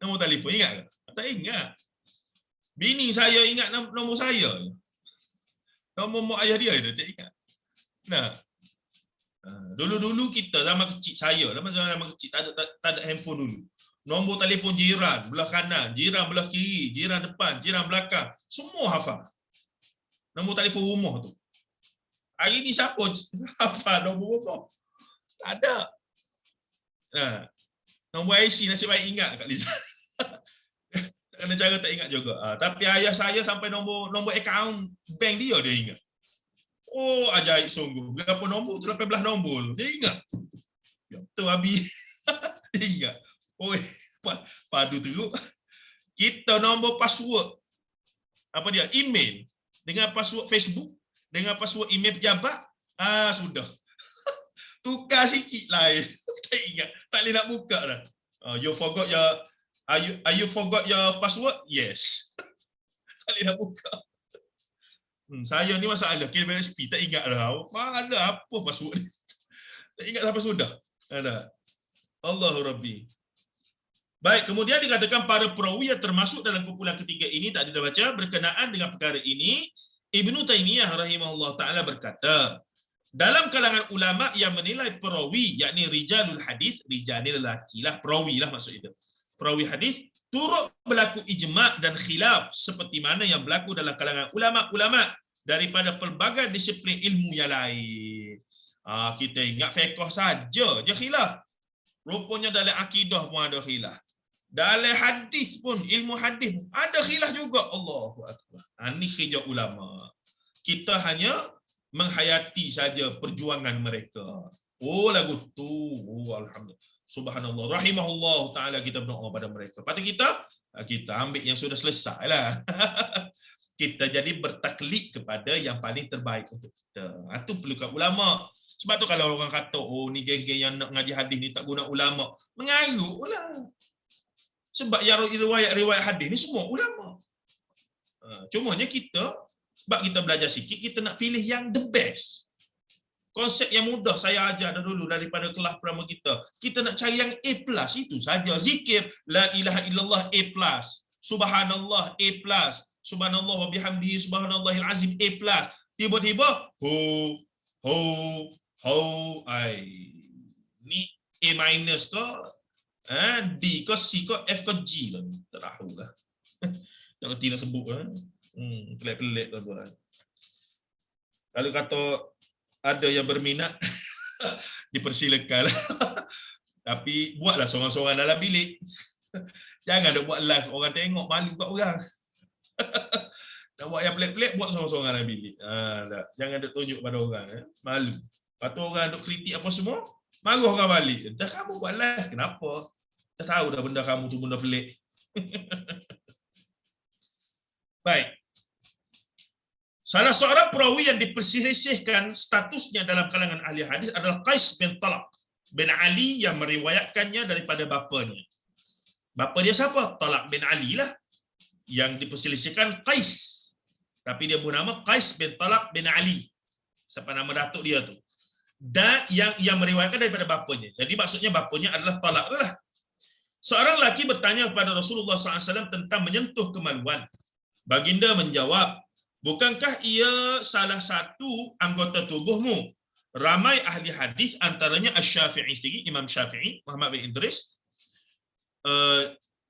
Nombor telefon ingat ke? Tak ingat. Bini saya ingat nombor saya. Nombor mak ayah dia tak ingat. Nah. Dulu-dulu kita zaman kecil, saya zaman kecil tak ada handphone dulu. Nombor telefon jiran belah kanan, jiran belah kiri, jiran depan, jiran belakang, semua hafal. Nombor telefon rumah tu. Hari ni siapa hafal nombor rumah? Tak ada. Nombor IC nasib baik ingat Kak Liza. Kena cara tak ingat juga. Tapi ayah saya sampai nombor akaun bank dia ingat. Oh, ajaib sungguh. Berapa nombor tu? 18 nombor tu. Dia ingat. Ya, betul Abi. Dia ingat. Oh, padu teruk. Kita nombor password apa dia? Email dengan password Facebook, dengan password email pejabat, sudah. Tukar sikit lah. Tak ingat, tak boleh nak buka dah. You forgot your you forgot your password? Yes. Tak boleh nak buka. Saya ni masalah KBSP tak ingat dah. Mana apa password ni? Tak ingat sampai sudah. Ada. Allahu Rabbi. Baik, kemudian dikatakan para perawi yang termasuk dalam kumpulan ketiga ini tak ada baca berkenaan dengan perkara ini. Ibnu Taimiyah rahimahullah taala berkata, dalam kalangan ulama yang menilai perawi, yakni rijalul hadis, rijal ni lelaki lah, perawi lah maksud itu. Perawi hadis turut berlaku ijma' dan khilaf seperti mana yang berlaku dalam kalangan ulama-ulama daripada pelbagai disiplin ilmu yang lain. Kita ingat fiqh saja je khilaf. Rupanya dalam akidah pun ada khilaf. Dalam hadis pun, ilmu hadis pun ada khilaf juga. Allahu Akbar. Ini kerja ulama. Kita hanya menghayati saja perjuangan mereka. Oh lagu tu. Oh alhamdulillah. Subhanallah. Rahimahullah ta'ala, kita berdoa pada mereka. Pada kita ambil yang sudah selesai lah. Kita jadi bertaklid kepada yang paling terbaik untuk kita. Itu perlukan ulama. Sebab tu kalau orang kata, oh ni geng-geng yang nak ngaji hadis ni tak guna ulama. Mengarut lah. Sebab yang riwayat hadis ni semua ulama. Cumanya kita, sebab kita belajar sikit, kita nak pilih yang the best. Konsep yang mudah saya ajar dulu daripada kelas pertama kita. Kita nak cari yang A+, itu saja. Zikir, la ilaha illallah A+. Subhanallah A+. Subhanallah wa bihamdihi subhanallahil azim A+. Tiba-tiba, ni A- ke, D ke, C ke, F ke, G lah. Tak tahu lah. Tak kerti nak sebut lah. Pelik-pelik tuan-tuan. Kalau kata ada yang berminat, dipersilakan lah. Tapi buatlah seorang-seorang dalam bilik. Jangan ada buat live, orang tengok malu kat orang. Nak buat yang pelik-pelik, buat seorang-seorang dalam bilik. Jangan ada tunjuk pada orang. Malu. Lepas tu orang duk kritik apa semua, marah orang balik. Dah kamu buat live, kenapa? Dah tahu dah benda kamu tu benda pelik. Baik. Salah seorang perawi yang diperselisihkan statusnya dalam kalangan ahli hadis adalah Qais bin Talaq bin Ali yang meriwayatkannya daripada bapanya. Bapa dia siapa? Talaq bin Ali lah. Yang diperselisihkan Qais. Tapi dia bernama Qais bin Talaq bin Ali. Siapa nama datuk dia tu. Dan yang meriwayatkan daripada bapanya. Jadi maksudnya bapanya adalah Talaq lah. Seorang lelaki bertanya kepada Rasulullah SAW tentang menyentuh kemaluan. Baginda menjawab, bukankah ia salah satu anggota tubuhmu? Ramai ahli hadis, antaranya Asy-Syafi'i sendiri, Imam Syafi'i, Muhammad bin Idris,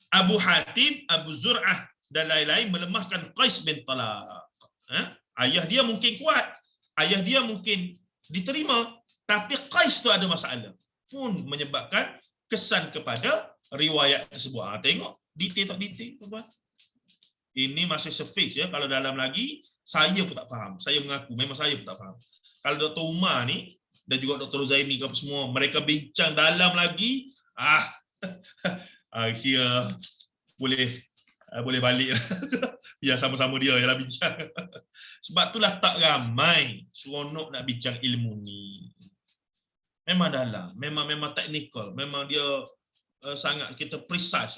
Abu Hatim, Abu Zur'ah dan lain-lain melemahkan Qais bin Talaq. Ayah dia mungkin kuat, ayah dia mungkin diterima, tapi Qais tu ada masalah. Pun menyebabkan kesan kepada riwayat tersebut. Tengok detail tak detail, tuan-tuan. Ini masih surface ya. Kalau dalam lagi, saya pun tak faham. Saya mengaku, memang saya pun tak faham. Kalau Dr. Umar ni, dan juga Dr. Zaimi ke apa semua, mereka bincang dalam lagi, kira boleh balik. Biar sama-sama dia yang bincang. Sebab itulah tak ramai seronok nak bincang ilmu ni. Memang dalam, memang teknikal, memang dia sangat kita precise.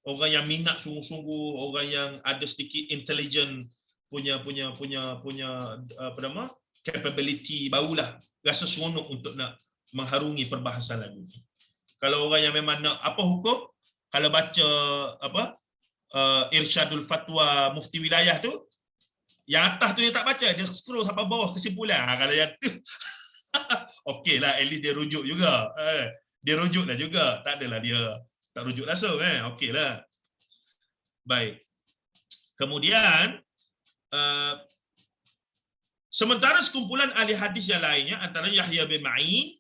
Orang yang minat sungguh-sungguh, orang yang ada sedikit intelligent, punya apa nama, capability barulah rasa seronok untuk nak mengharungi perbahasan lagu ni. Kalau orang yang memang nak apa hukum, kalau baca apa Irsyadul Fatwa Mufti Wilayah tu, yang atas tu dia tak baca, dia scroll sampai bawah kesimpulan. Kalau yang tu okeylah, at least dia rujuk juga. Dia rujuklah juga, tak adalah dia tak rujuk langsung okeylah. Baik. Kemudian sementara sekumpulan ahli hadis yang lainnya antara Yahya bin Ma'in,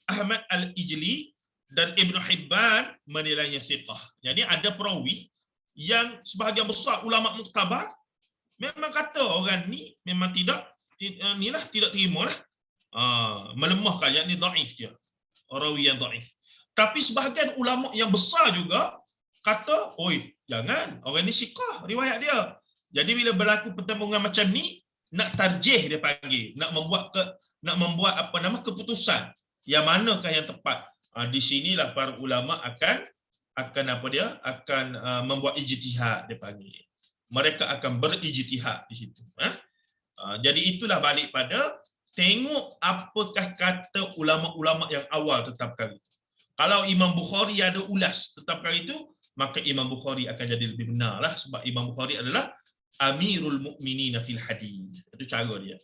Ahmad Al-Ijli dan Ibn Hibban menilainya thiqah. Jadi ada perawi yang sebahagian besar ulama muktabar memang kata orang ni memang tidak terimalah, melemahkan, yakni dhaif dia. Rawi yang dhaif. Tapi sebahagian ulama yang besar juga kata, oi, jangan, orang ni siqah riwayat dia. Jadi bila berlaku pertembungan macam ni, nak tarjih dia panggil, nak membuat apa nama keputusan yang manakah yang tepat. Di sinilah para ulama akan membuat ijtihad dia panggil. Mereka akan berijtihad di situ. Jadi itulah balik pada tengok apakah kata ulama-ulama yang awal tentang perkara itu. Kalau Imam Bukhari ada ulas tentang perkara itu, maka Imam Bukhari akan jadi lebih benarlah, sebab Imam Bukhari adalah Amirul Mukminin fil hadis. Itu cara dia.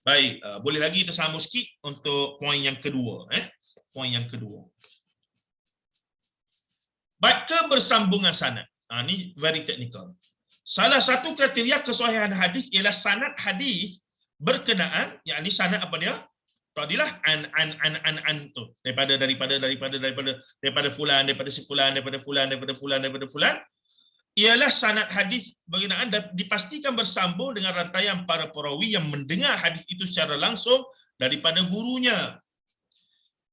Baik, boleh lagi kita sambung sikit untuk poin yang kedua. Poin yang kedua. Baik, kebersambungan sanad. Ini very technical. Salah satu kriteria kesahihan hadis ialah sanad hadis berkenaan, yakni sanad apa dia? Tadilah an tu. Daripada fulan, daripada si fulan, daripada fulan. Ialah sanad hadis berkenaan dan dipastikan bersambung dengan rantaian para perawi yang mendengar hadis itu secara langsung daripada gurunya.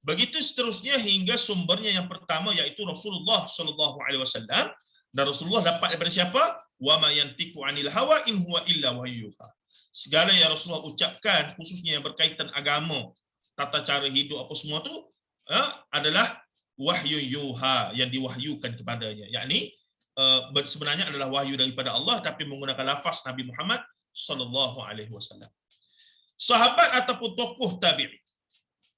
Begitu seterusnya hingga sumbernya yang pertama, iaitu Rasulullah sallallahu alaihi wasallam, dan Rasulullah dapat daripada siapa? Wa ma yantiqu anil hawa in huwa illa wahyuha. Segala yang Rasulullah ucapkan, khususnya yang berkaitan agama, tata cara hidup apa semua tu, adalah wahyu yuha, yang diwahyukan kepadanya. Yakni sebenarnya adalah wahyu daripada Allah, tapi menggunakan lafaz Nabi Muhammad sallallahu alaihi wasallam. Sahabat ataupun tokoh tabi'in,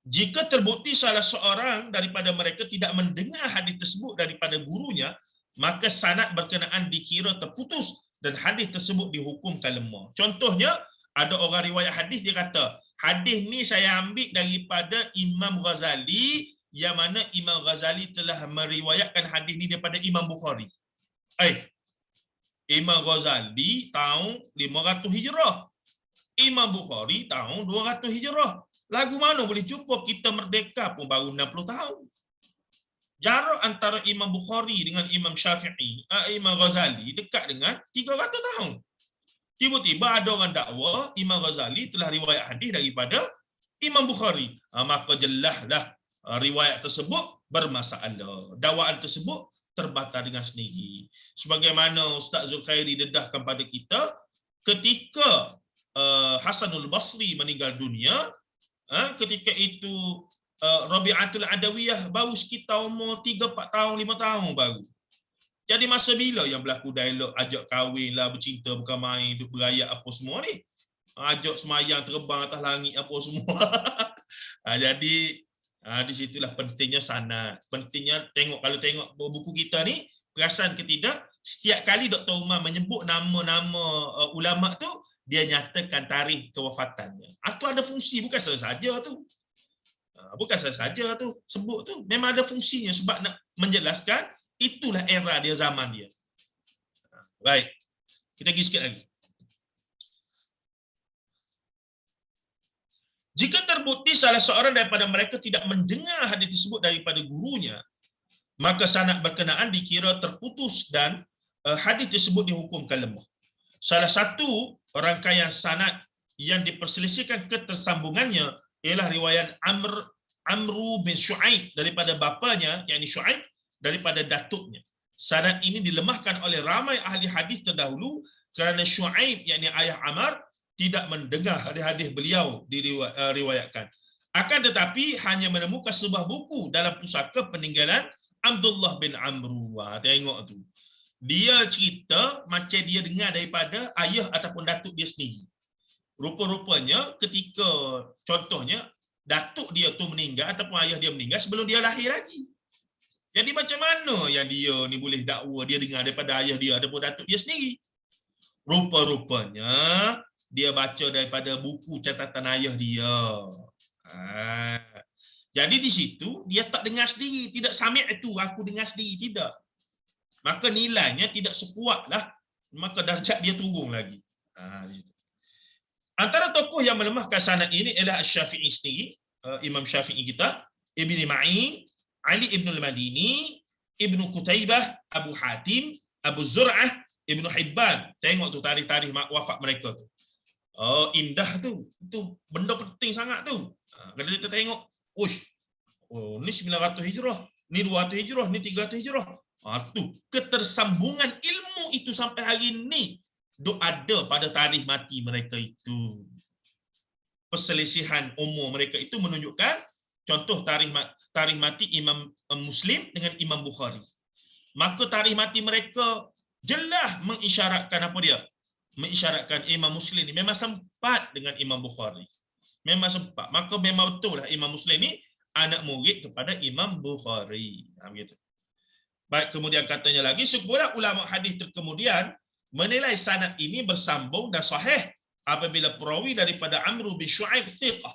jika terbukti salah seorang daripada mereka tidak mendengar hadis tersebut daripada gurunya, maka sanad berkenaan dikira terputus dan hadis tersebut dihukumkan lemah. Contohnya, ada orang riwayat hadis, dia kata, hadis ni saya ambil daripada Imam Ghazali, yang mana Imam Ghazali telah meriwayatkan hadis ni daripada Imam Bukhari. Imam Ghazali tahun 500 Hijrah. Imam Bukhari tahun 200 Hijrah. Lagu mana boleh jumpa? Kita merdeka pun baru 60 tahun. Jarak antara Imam Bukhari dengan Imam Syafi'i, Imam Ghazali dekat dengan 300 tahun. Tiba-tiba ada orang dakwa Imam Ghazali telah riwayat hadis daripada Imam Bukhari. Maka jelaslah riwayat tersebut bermasalah. Dakwaan tersebut terbatal dengan sendiri. Sebagaimana Ustaz Zulkhairi dedahkan pada kita, ketika Hasanul Basri meninggal dunia, ketika itu Rabi'atul Adawiyah baru sekitar umur 3-4 tahun, 5 tahun baru. Jadi masa bila yang berlaku dialog ajak kahwin lah, bercinta bukan main, duk berayak apa semua ni. Ajak semayang terbang atas langit apa semua. Jadi di situlah pentingnya sanad. Pentingnya kalau tengok buku kita ni, perasan ke tidak, setiap kali Dr. Umar menyebut nama-nama ulama tu, dia nyatakan tarikh kewafatannya. Itu ada fungsi, bukan saja tu. Bukan saja tu sebut tu, memang ada fungsinya sebab nak menjelaskan itulah era dia, zaman dia. Baik. Kita pergi sikit lagi. Jika terbukti salah seorang daripada mereka tidak mendengar hadis tersebut daripada gurunya, maka sanad berkenaan dikira terputus dan hadis tersebut dihukumkan lemah. Salah satu rangkaian sanad yang diperselisihkan ketersambungannya ialah riwayat Amru bin Shu'aib daripada bapanya, yakni Shu'aib, daripada datuknya. Sanad ini dilemahkan oleh ramai ahli hadis terdahulu kerana Shu'aib, yakni ayah Amr, tidak mendengar hadis-hadis beliau diriwayatkan. Akan tetapi hanya menemukan sebuah buku dalam pusaka peninggalan Abdullah bin Amru. Tengok tu. Dia cerita macam dia dengar daripada ayah ataupun datuk dia sendiri. Rupa-rupanya ketika, contohnya, datuk dia tu meninggal ataupun ayah dia meninggal sebelum dia lahir lagi. Jadi macam mana yang dia ni boleh dakwa dia dengar daripada ayah dia ataupun datuk dia sendiri? Rupa-rupanya dia baca daripada buku catatan ayah dia. Jadi di situ dia tak dengar sendiri, tidak sami' itu aku dengar sendiri, tidak. Maka nilainya tidak sekuatlah, maka darjat dia turun lagi. Antara tokoh yang melemahkan sanad ini ialah Syafi'i sendiri, Imam Syafi'i kita, Ibn Ma'in, Ali Ibn al-Madini, Ibn Qutaibah, Abu Hatim, Abu Zur'ah, Ibn Hibban. Tengok tu tarikh-tarikh wafat mereka tu. Indah tu. Itu benda penting sangat tu. Kalau kita tengok, ni 900 Hijrah, ni 200 Hijrah, ni 300 Hijrah. Tu ketersambungan ilmu itu sampai hari ini duk ada pada tarikh mati mereka itu. Perselisihan umur mereka itu menunjukkan contoh tarikh mati Imam Muslim dengan Imam Bukhari. Maka tarikh mati mereka jelas mengisyaratkan apa dia? Mengisyaratkan Imam Muslim ni memang sempat dengan Imam Bukhari. Memang sempat. Maka memang betul lah Imam Muslim ni anak murid kepada Imam Bukhari. Begitu. Baik, kemudian katanya lagi, sekumpulan ulama hadis terkemudian menilai sanad ini bersambung dan sahih apabila perawi daripada Amr bin Shu'aib thiqah.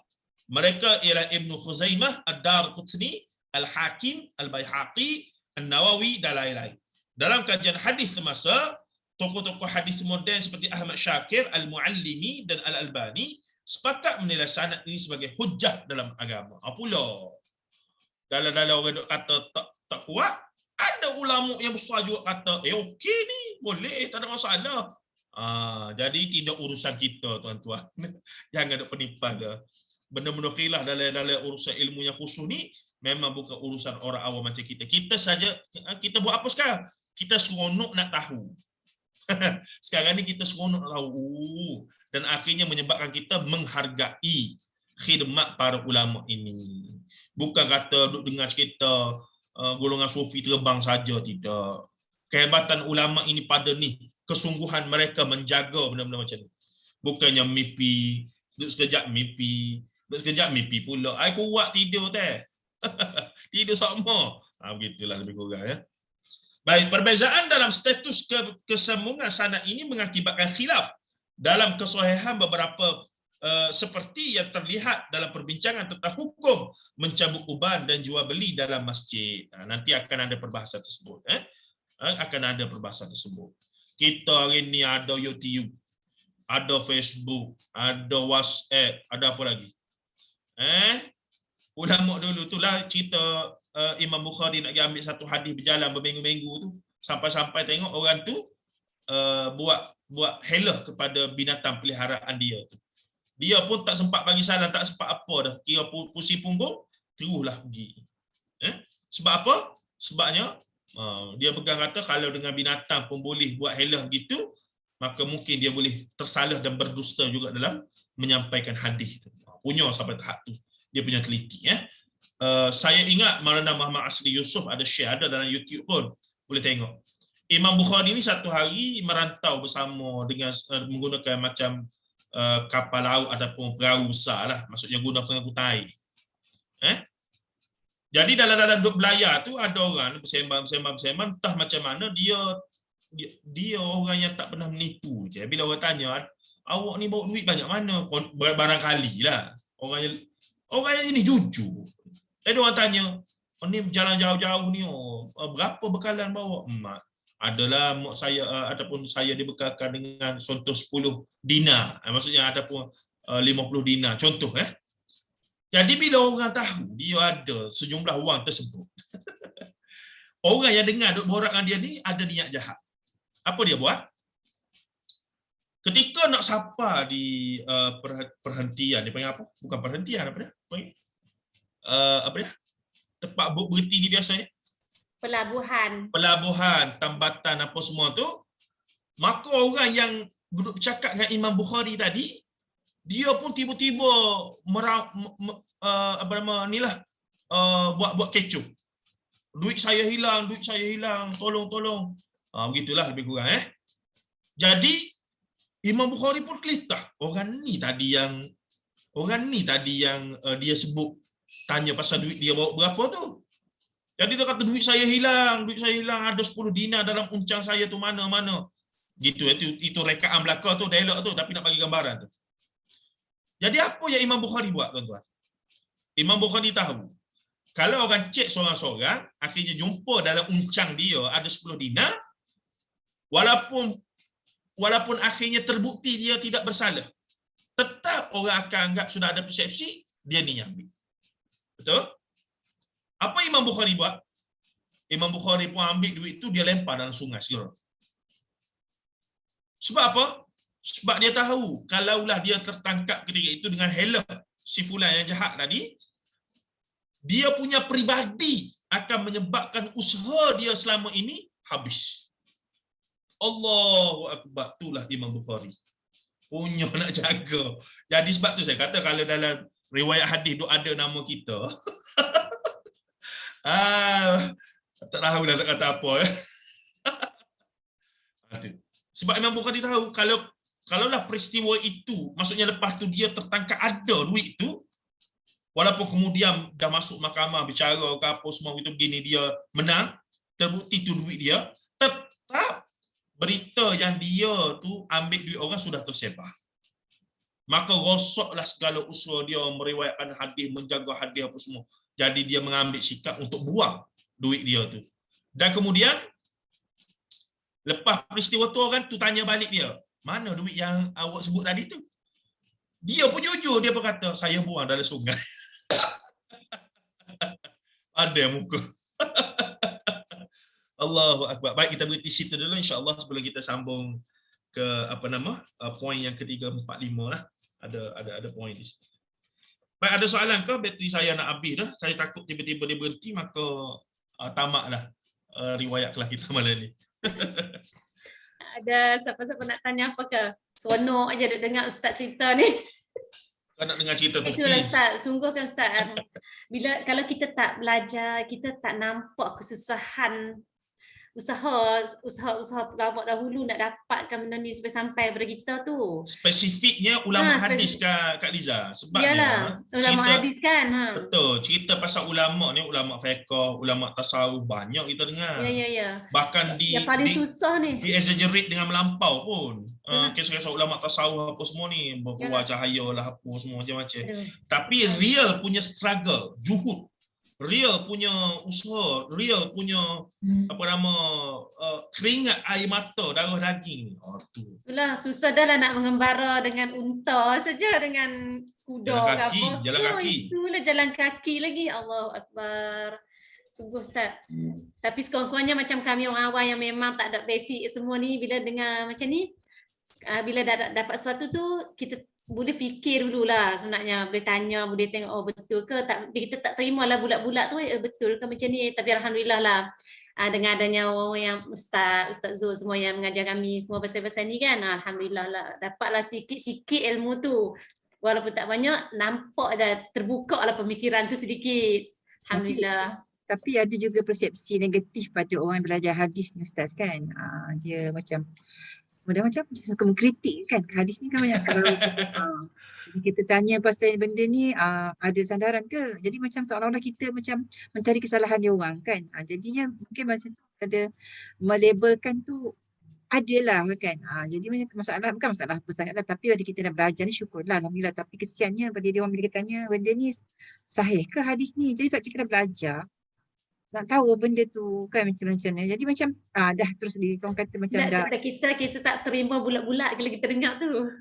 Mereka ialah Ibnu Khuzaimah, Ad-Darqutni, Al-Hakim, Al-Baihaqi, An-Nawawi dan lain-lain. Dalam kajian hadis semasa, tokoh-tokoh hadis moden seperti Ahmad Syakir, Al-Muallimi dan Al-Albani sepakat menilai sanad ini sebagai hujjah dalam agama. Pula dalam orang duk kata tak kuat, ada ulama yang besar juga kata, okey ni, boleh, tak ada masalah. Jadi tidak urusan kita, tuan-tuan. Jangan ada penipu dah. Benda-benda khilaf dalam urusan ilmu yang khusus ni memang bukan urusan orang awam macam kita. Kita saja, kita buat apa sekarang? Kita seronok nak tahu. Sekarang ni kita seronok nak tahu. Dan akhirnya menyebabkan kita menghargai khidmat para ulama ini. Bukan kata duk dengar cerita golongan sufi terbang saja, tidak. Kehebatan ulama ini pada ni, kesungguhan mereka menjaga benda-benda macam ni. Bukannya mimpi, duduk sekejap mimpi pula. Ai kuat tidur teh. Tidur sama. Begitulah lebih kurang ya. Baik, perbezaan dalam status kesambungan sanad ini mengakibatkan khilaf dalam kesahihan beberapa seperti yang terlihat dalam perbincangan tentang hukum mencabut uban dan jual beli dalam masjid. Nanti akan ada perbahasan tersebut. Akan ada perbahasan tersebut. Kita hari ni ada YouTube, ada Facebook, ada WhatsApp, ada apa lagi? Ulama dulu tu lah cerita Imam Bukhari nak ambil satu hadis berjalan berminggu-minggu tu, sampai-sampai tengok orang tu buat helah kepada binatang peliharaan dia tu. Dia pun tak sempat bagi salam, tak sempat apa dah. Kira pusing punggung, teruslah pergi. Sebab apa? Sebabnya dia pegang kata kalau dengan binatang pun boleh buat helah gitu, maka mungkin dia boleh tersalah dan berdusta juga dalam menyampaikan hadis tu. Punya sampai tahap tu. Dia punya teliti. Saya ingat Maulana Muhammad Asri Yusof ada share, ada dalam YouTube pun. Boleh tengok. Imam Bukhari ni satu hari merantau bersama dengan menggunakan macam kapal laut ataupun perahu besar lah. Maksudnya guna pengangkutan air. Jadi dalam duk belayar tu ada orang bersembang, entah macam mana dia orang yang tak pernah menipu je. Bila orang tanya, awak ni bawa duit banyak mana? Barangkali lah. Orang yang ini jujur. Ada orang tanya, ni jalan jauh-jauh ni, berapa bekalan bawa? Adalah mak saya ataupun saya dibekalkan dengan contoh 10 dinar. Maksudnya ataupun 50 dinar. Contoh Jadi bila orang tahu dia ada sejumlah wang tersebut, orang yang dengar duk borak dengan dia ni ada niat jahat. Apa dia buat? Ketika nak sapa di perhentian, dia panggil apa? Bukan perhentian, apa dia? Panggil? Apa dia? Tempat berhenti ni biasanya. Pelabuhan, tambatan apa semua tu. Maka orang yang duduk bercakap dengan Imam Bukhari tadi, dia pun tiba-tiba buat kecoh. Duit saya hilang, tolong. Begitulah lebih kurang. Jadi Imam Bukhari pun kelitah. Orang ni tadi yang dia sebut tanya pasal duit dia bawa berapa tu. Jadi dia kata duit saya hilang, ada 10 dinar dalam uncang saya tu mana. Gitu itu rekaan belaka tu, dialog tu, tapi nak bagi gambaran tu. Jadi apa yang Imam Bukhari buat, tuan-tuan? Imam Bukhari tahu kalau orang cek seorang-seorang, akhirnya jumpa dalam uncang dia ada 10 dinar, walaupun akhirnya terbukti dia tidak bersalah, tetap orang akan anggap sudah ada persepsi dia ni yang ambil. Betul? Apa Imam Bukhari buat? Imam Bukhari pun ambil duit tu, dia lempar dalam sungai segera. Sebab apa? Sebab dia tahu kalaulah dia tertangkap ketika itu dengan helah si fulan yang jahat tadi, dia punya peribadi akan menyebabkan usaha dia selama ini habis. Allahu Akbar, itulah Imam Bukhari. Punya nak jaga. Jadi sebab tu saya kata kalau dalam riwayat hadis tu ada nama kita. Tak tahu dah nak kata apa ya. Sebab Imam Bukhari tahu kalaulah peristiwa itu, maksudnya lepas tu dia tertangkap ada duit tu, walaupun kemudian dah masuk mahkamah bicara ke apa semua itu begini, dia menang, terbukti tu duit dia, tetap berita yang dia tu ambil duit orang sudah tersebar. Maka rosaklah segala usaha dia meriwayatkan hadis, menjaga hadis apa semua. Jadi dia mengambil sikap untuk buang duit dia tu. Dan kemudian lepas peristiwa tu orang tu tanya balik dia, mana duit yang awak sebut tadi tu? Dia pun jujur, dia berkata, saya buang dalam sungai. Ada muka. Allahu Akbar. Baik, kita berhenti situ dulu insya-Allah sebelum kita sambung ke poin yang ketiga, 4, 5 lah. Ada poin di situ. Baik, ada soalan ke? Bateri saya nak habis dah. Saya takut tiba-tiba dia berhenti, maka tamaklah riwayat kelas kita malam ni. Ada siapa-siapa nak tanya apa ke? Seronok aja nak dengar Ustaz cerita ni. Kau nak dengar cerita tu? Itulah Ustaz, sungguh kan Ustaz. Kalau kita tak belajar, kita tak nampak kesusahan usaha ulama dahulu nak dapatkan benda ni sampai kepada kita tu. Spesifiknya ulama hadis Kak Liza. Sebabnya ulama hadis kan. Betul, cerita pasal ulama ni, ulama fiqh, ulama tasawuf banyak kita dengar. Ya. Bahkan yang paling susah ni. Di exaggerate dengan melampau pun. Kisah-kisah ulama tasawuf apa semua ni, berkeluar cahaya lah apa semua macam-macam. Tapi real punya struggle, juhud, real punya usaha, real punya keringat air mata, darah daging. Tu. Itulah susah dah lah nak mengembara dengan unta saja, dengan kuda jalan kaki. Itulah jalan kaki lagi. Allahu Akbar. Sungguh Ustaz. Tapi sekurang-kurangnya macam kami orang awam yang memang tak ada basic semua ni, bila dengar macam ni, bila dapat sesuatu tu, kita boleh fikir dululah sebenarnya, boleh tanya, boleh tengok betul ke tak, kita tak terima lah bulat-bulat tu betul ke macam ni. Tapi alhamdulillah lah dengan adanya orang yang Ustaz Zul semua yang mengajar kami semua pasal-pasal ni kan, alhamdulillah lah dapatlah sikit-sikit ilmu tu, walaupun tak banyak, nampak dah terbuka lah pemikiran tu sedikit, alhamdulillah. Tapi ada juga persepsi negatif pada orang yang belajar hadis ni Ustaz kan. Dia macam suka mengkritik kan. Hadis ni kan banyak kalau kita tanya pasal benda ni ada sandaran ke. Jadi macam seolah-olah kita macam mencari kesalahan dia orang kan. Jadinya mungkin masa tu ada melabelkan tu adalah kan. Jadi masalah bukan masalah apa sangatlah, tapi pada kita dah belajar ni syukurlah alhamdulillah. Tapi kesiannya pada dia orang bila tanya benda ni sahih ke hadis ni. Jadi sebab kita dah belajar, nak tahu benda tu kan macam mana. Jadi macam dah terus orang kata macam dah kita tak terima bulat-bulat kalau kita dengar tu.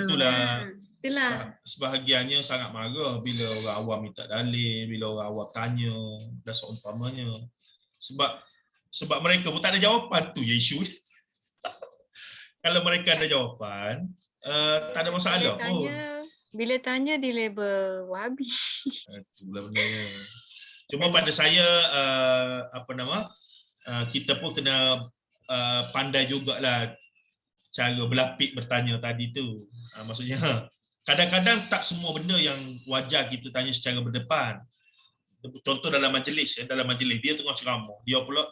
Itulah. Sebahagiannya sangat marah bila orang awam minta dalil, bila orang awam tanya dan seumpamanya. Sebab mereka pun tak ada jawapan, tu je isu. Kalau mereka ada jawapan, tak ada masalah pun. Bila tanya di label wahabi. Itulah benda. Cuma pada saya kita pun kena pandai jugalah cara berlapik bertanya tadi tu. Maksudnya kadang-kadang tak semua benda yang wajar kita tanya secara berdepan. Contoh dalam majlis dia tengah ceramah, dia pula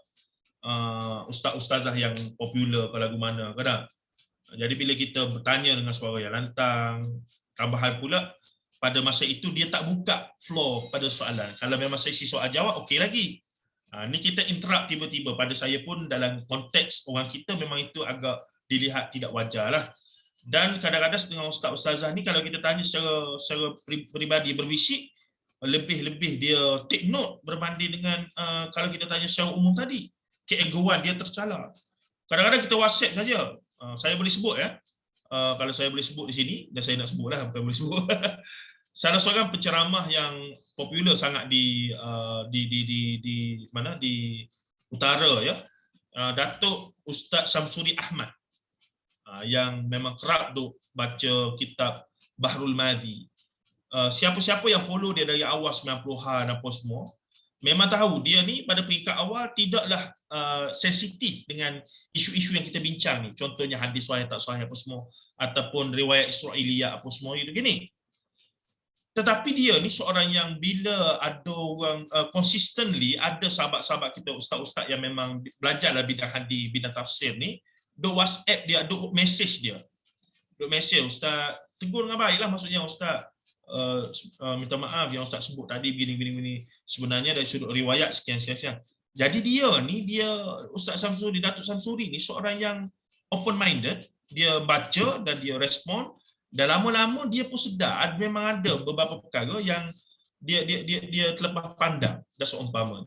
ustaz-ustazah yang popular ke lagu mana kadang. Jadi bila kita bertanya dengan suara yang lantang, tambahan pula pada masa itu dia tak buka floor pada soalan. Kalau memang sesi soal jawab, okey lagi. Ni kita interrupt tiba-tiba. Pada saya pun dalam konteks orang kita memang itu agak dilihat tidak wajar lah. Dan kadang-kadang setengah ustaz-ustazah ni kalau kita tanya secara peribadi berbisik, lebih dia take note berbanding dengan kalau kita tanya secara umum tadi. Keegoan dia tercala. Kadang-kadang kita WhatsApp saja. Saya boleh sebut ya. Kalau saya boleh sebut di sini, dan saya nak sebut lah, bukan boleh sebut. Salah seorang penceramah yang popular sangat di utara ya, Datuk Ustaz Samsuri Ahmad, yang memang kerap tu baca kitab Bahrul Madhi. Siapa-siapa yang follow dia dari awal 90-an apa semua, memang tahu dia ni pada peringkat awal tidaklah sensitif dengan isu-isu yang kita bincang ni. Contohnya hadis sahih tak sahih apa semua, ataupun riwayat Israiliyah apa semua itu gini. Tetapi dia ni seorang yang bila ada orang consistently, ada sahabat-sahabat kita, ustaz-ustaz yang memang belajar dalam bidang hadis, bidang tafsir ni, do WhatsApp dia, do message dia. Do message, ustaz tegur dengan baiklah, maksudnya ustaz minta maaf yang ustaz sebut tadi begini. Sebenarnya dari sudut riwayat sekian. Jadi dia ni, Ustaz Samsuri, Datuk Samsuri ni seorang yang open minded, dia baca dan dia respon, dan lama-lama dia pun sedar memang ada beberapa perkara yang dia terlepas pandang dan seumpama.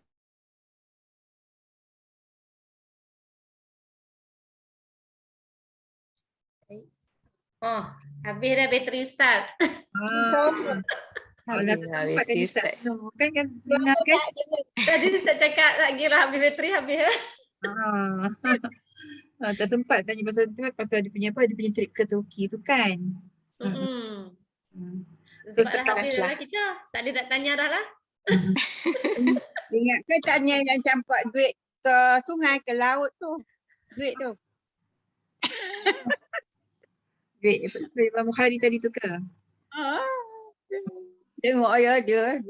Oh, habis dah bateri Ustaz. Kalau tak sempat tadi Ustaz Nur kan dengar kan? Tadi Ustaz cakap tak kira habis bateri habis. Tak sempat tanya pasal tu, pasal dia punya apa, dia punya trip ke Turki tu kan. So Ustaz dah habis dah kita. Tak ada nak tanya dah lah. Ingat ke tanya yang campak duit ke sungai, ke laut tu? Duit tu. Duit Imam Bukhari tadi tu ke? Tengok ya dia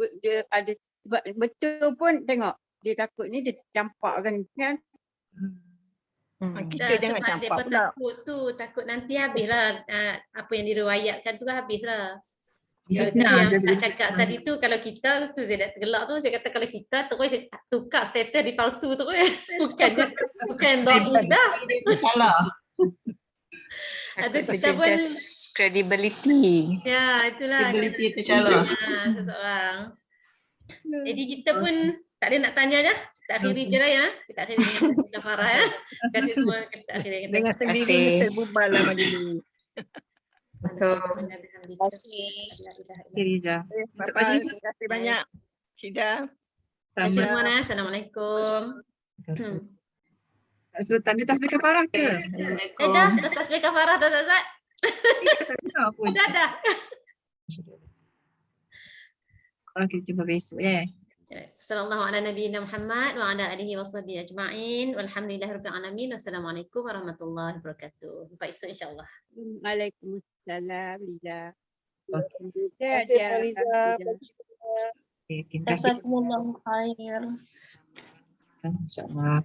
ada, betul pun tengok. Dia takut ni dia campak kan. Kita jangan sebab dia campak pun pula. takut nanti habislah apa yang diriwayatkan tu kan habislah. Fitnah. Yang Ustaz cakap tadi tu, kalau kita tu saya dah tergelak tu, saya kata kalau kita terus tukar status di palsu tu bukan dhaif dah. Salah. Ada Takut kita pun just credibility. ya itulah Credibility tercalar. seseorang. Jadi kita pun tak ada nak tanya dah. Kita akhiri je lah ya. Kita akhiri dengan Farah ya. Terima kasih semua, kita akhiri kita. Dengan sendiri kita bubar lah majlis. Betul. Terima kasih. Riza. Bye-bye. Terima kasih banyak. Cida. Terima kasih semua. Assalamualaikum. So tanda tasbih kafarah ke? Dah tasbih kafarah dah Ustaz. Tak dengar pun. Dah. Kita jumpa besok Sallallahu ala nabiyina Muhammad wa ala alihi washabihi ajma'in. Walhamdulillahirabbil alamin. Wassalamualaikum warahmatullahi wabarakatuh. Jumpa esok insya-Allah. Waalaikumsalam Liza. Terima kasih Liza. Terima kasih. Jazakumullah khair. InsyaAllah.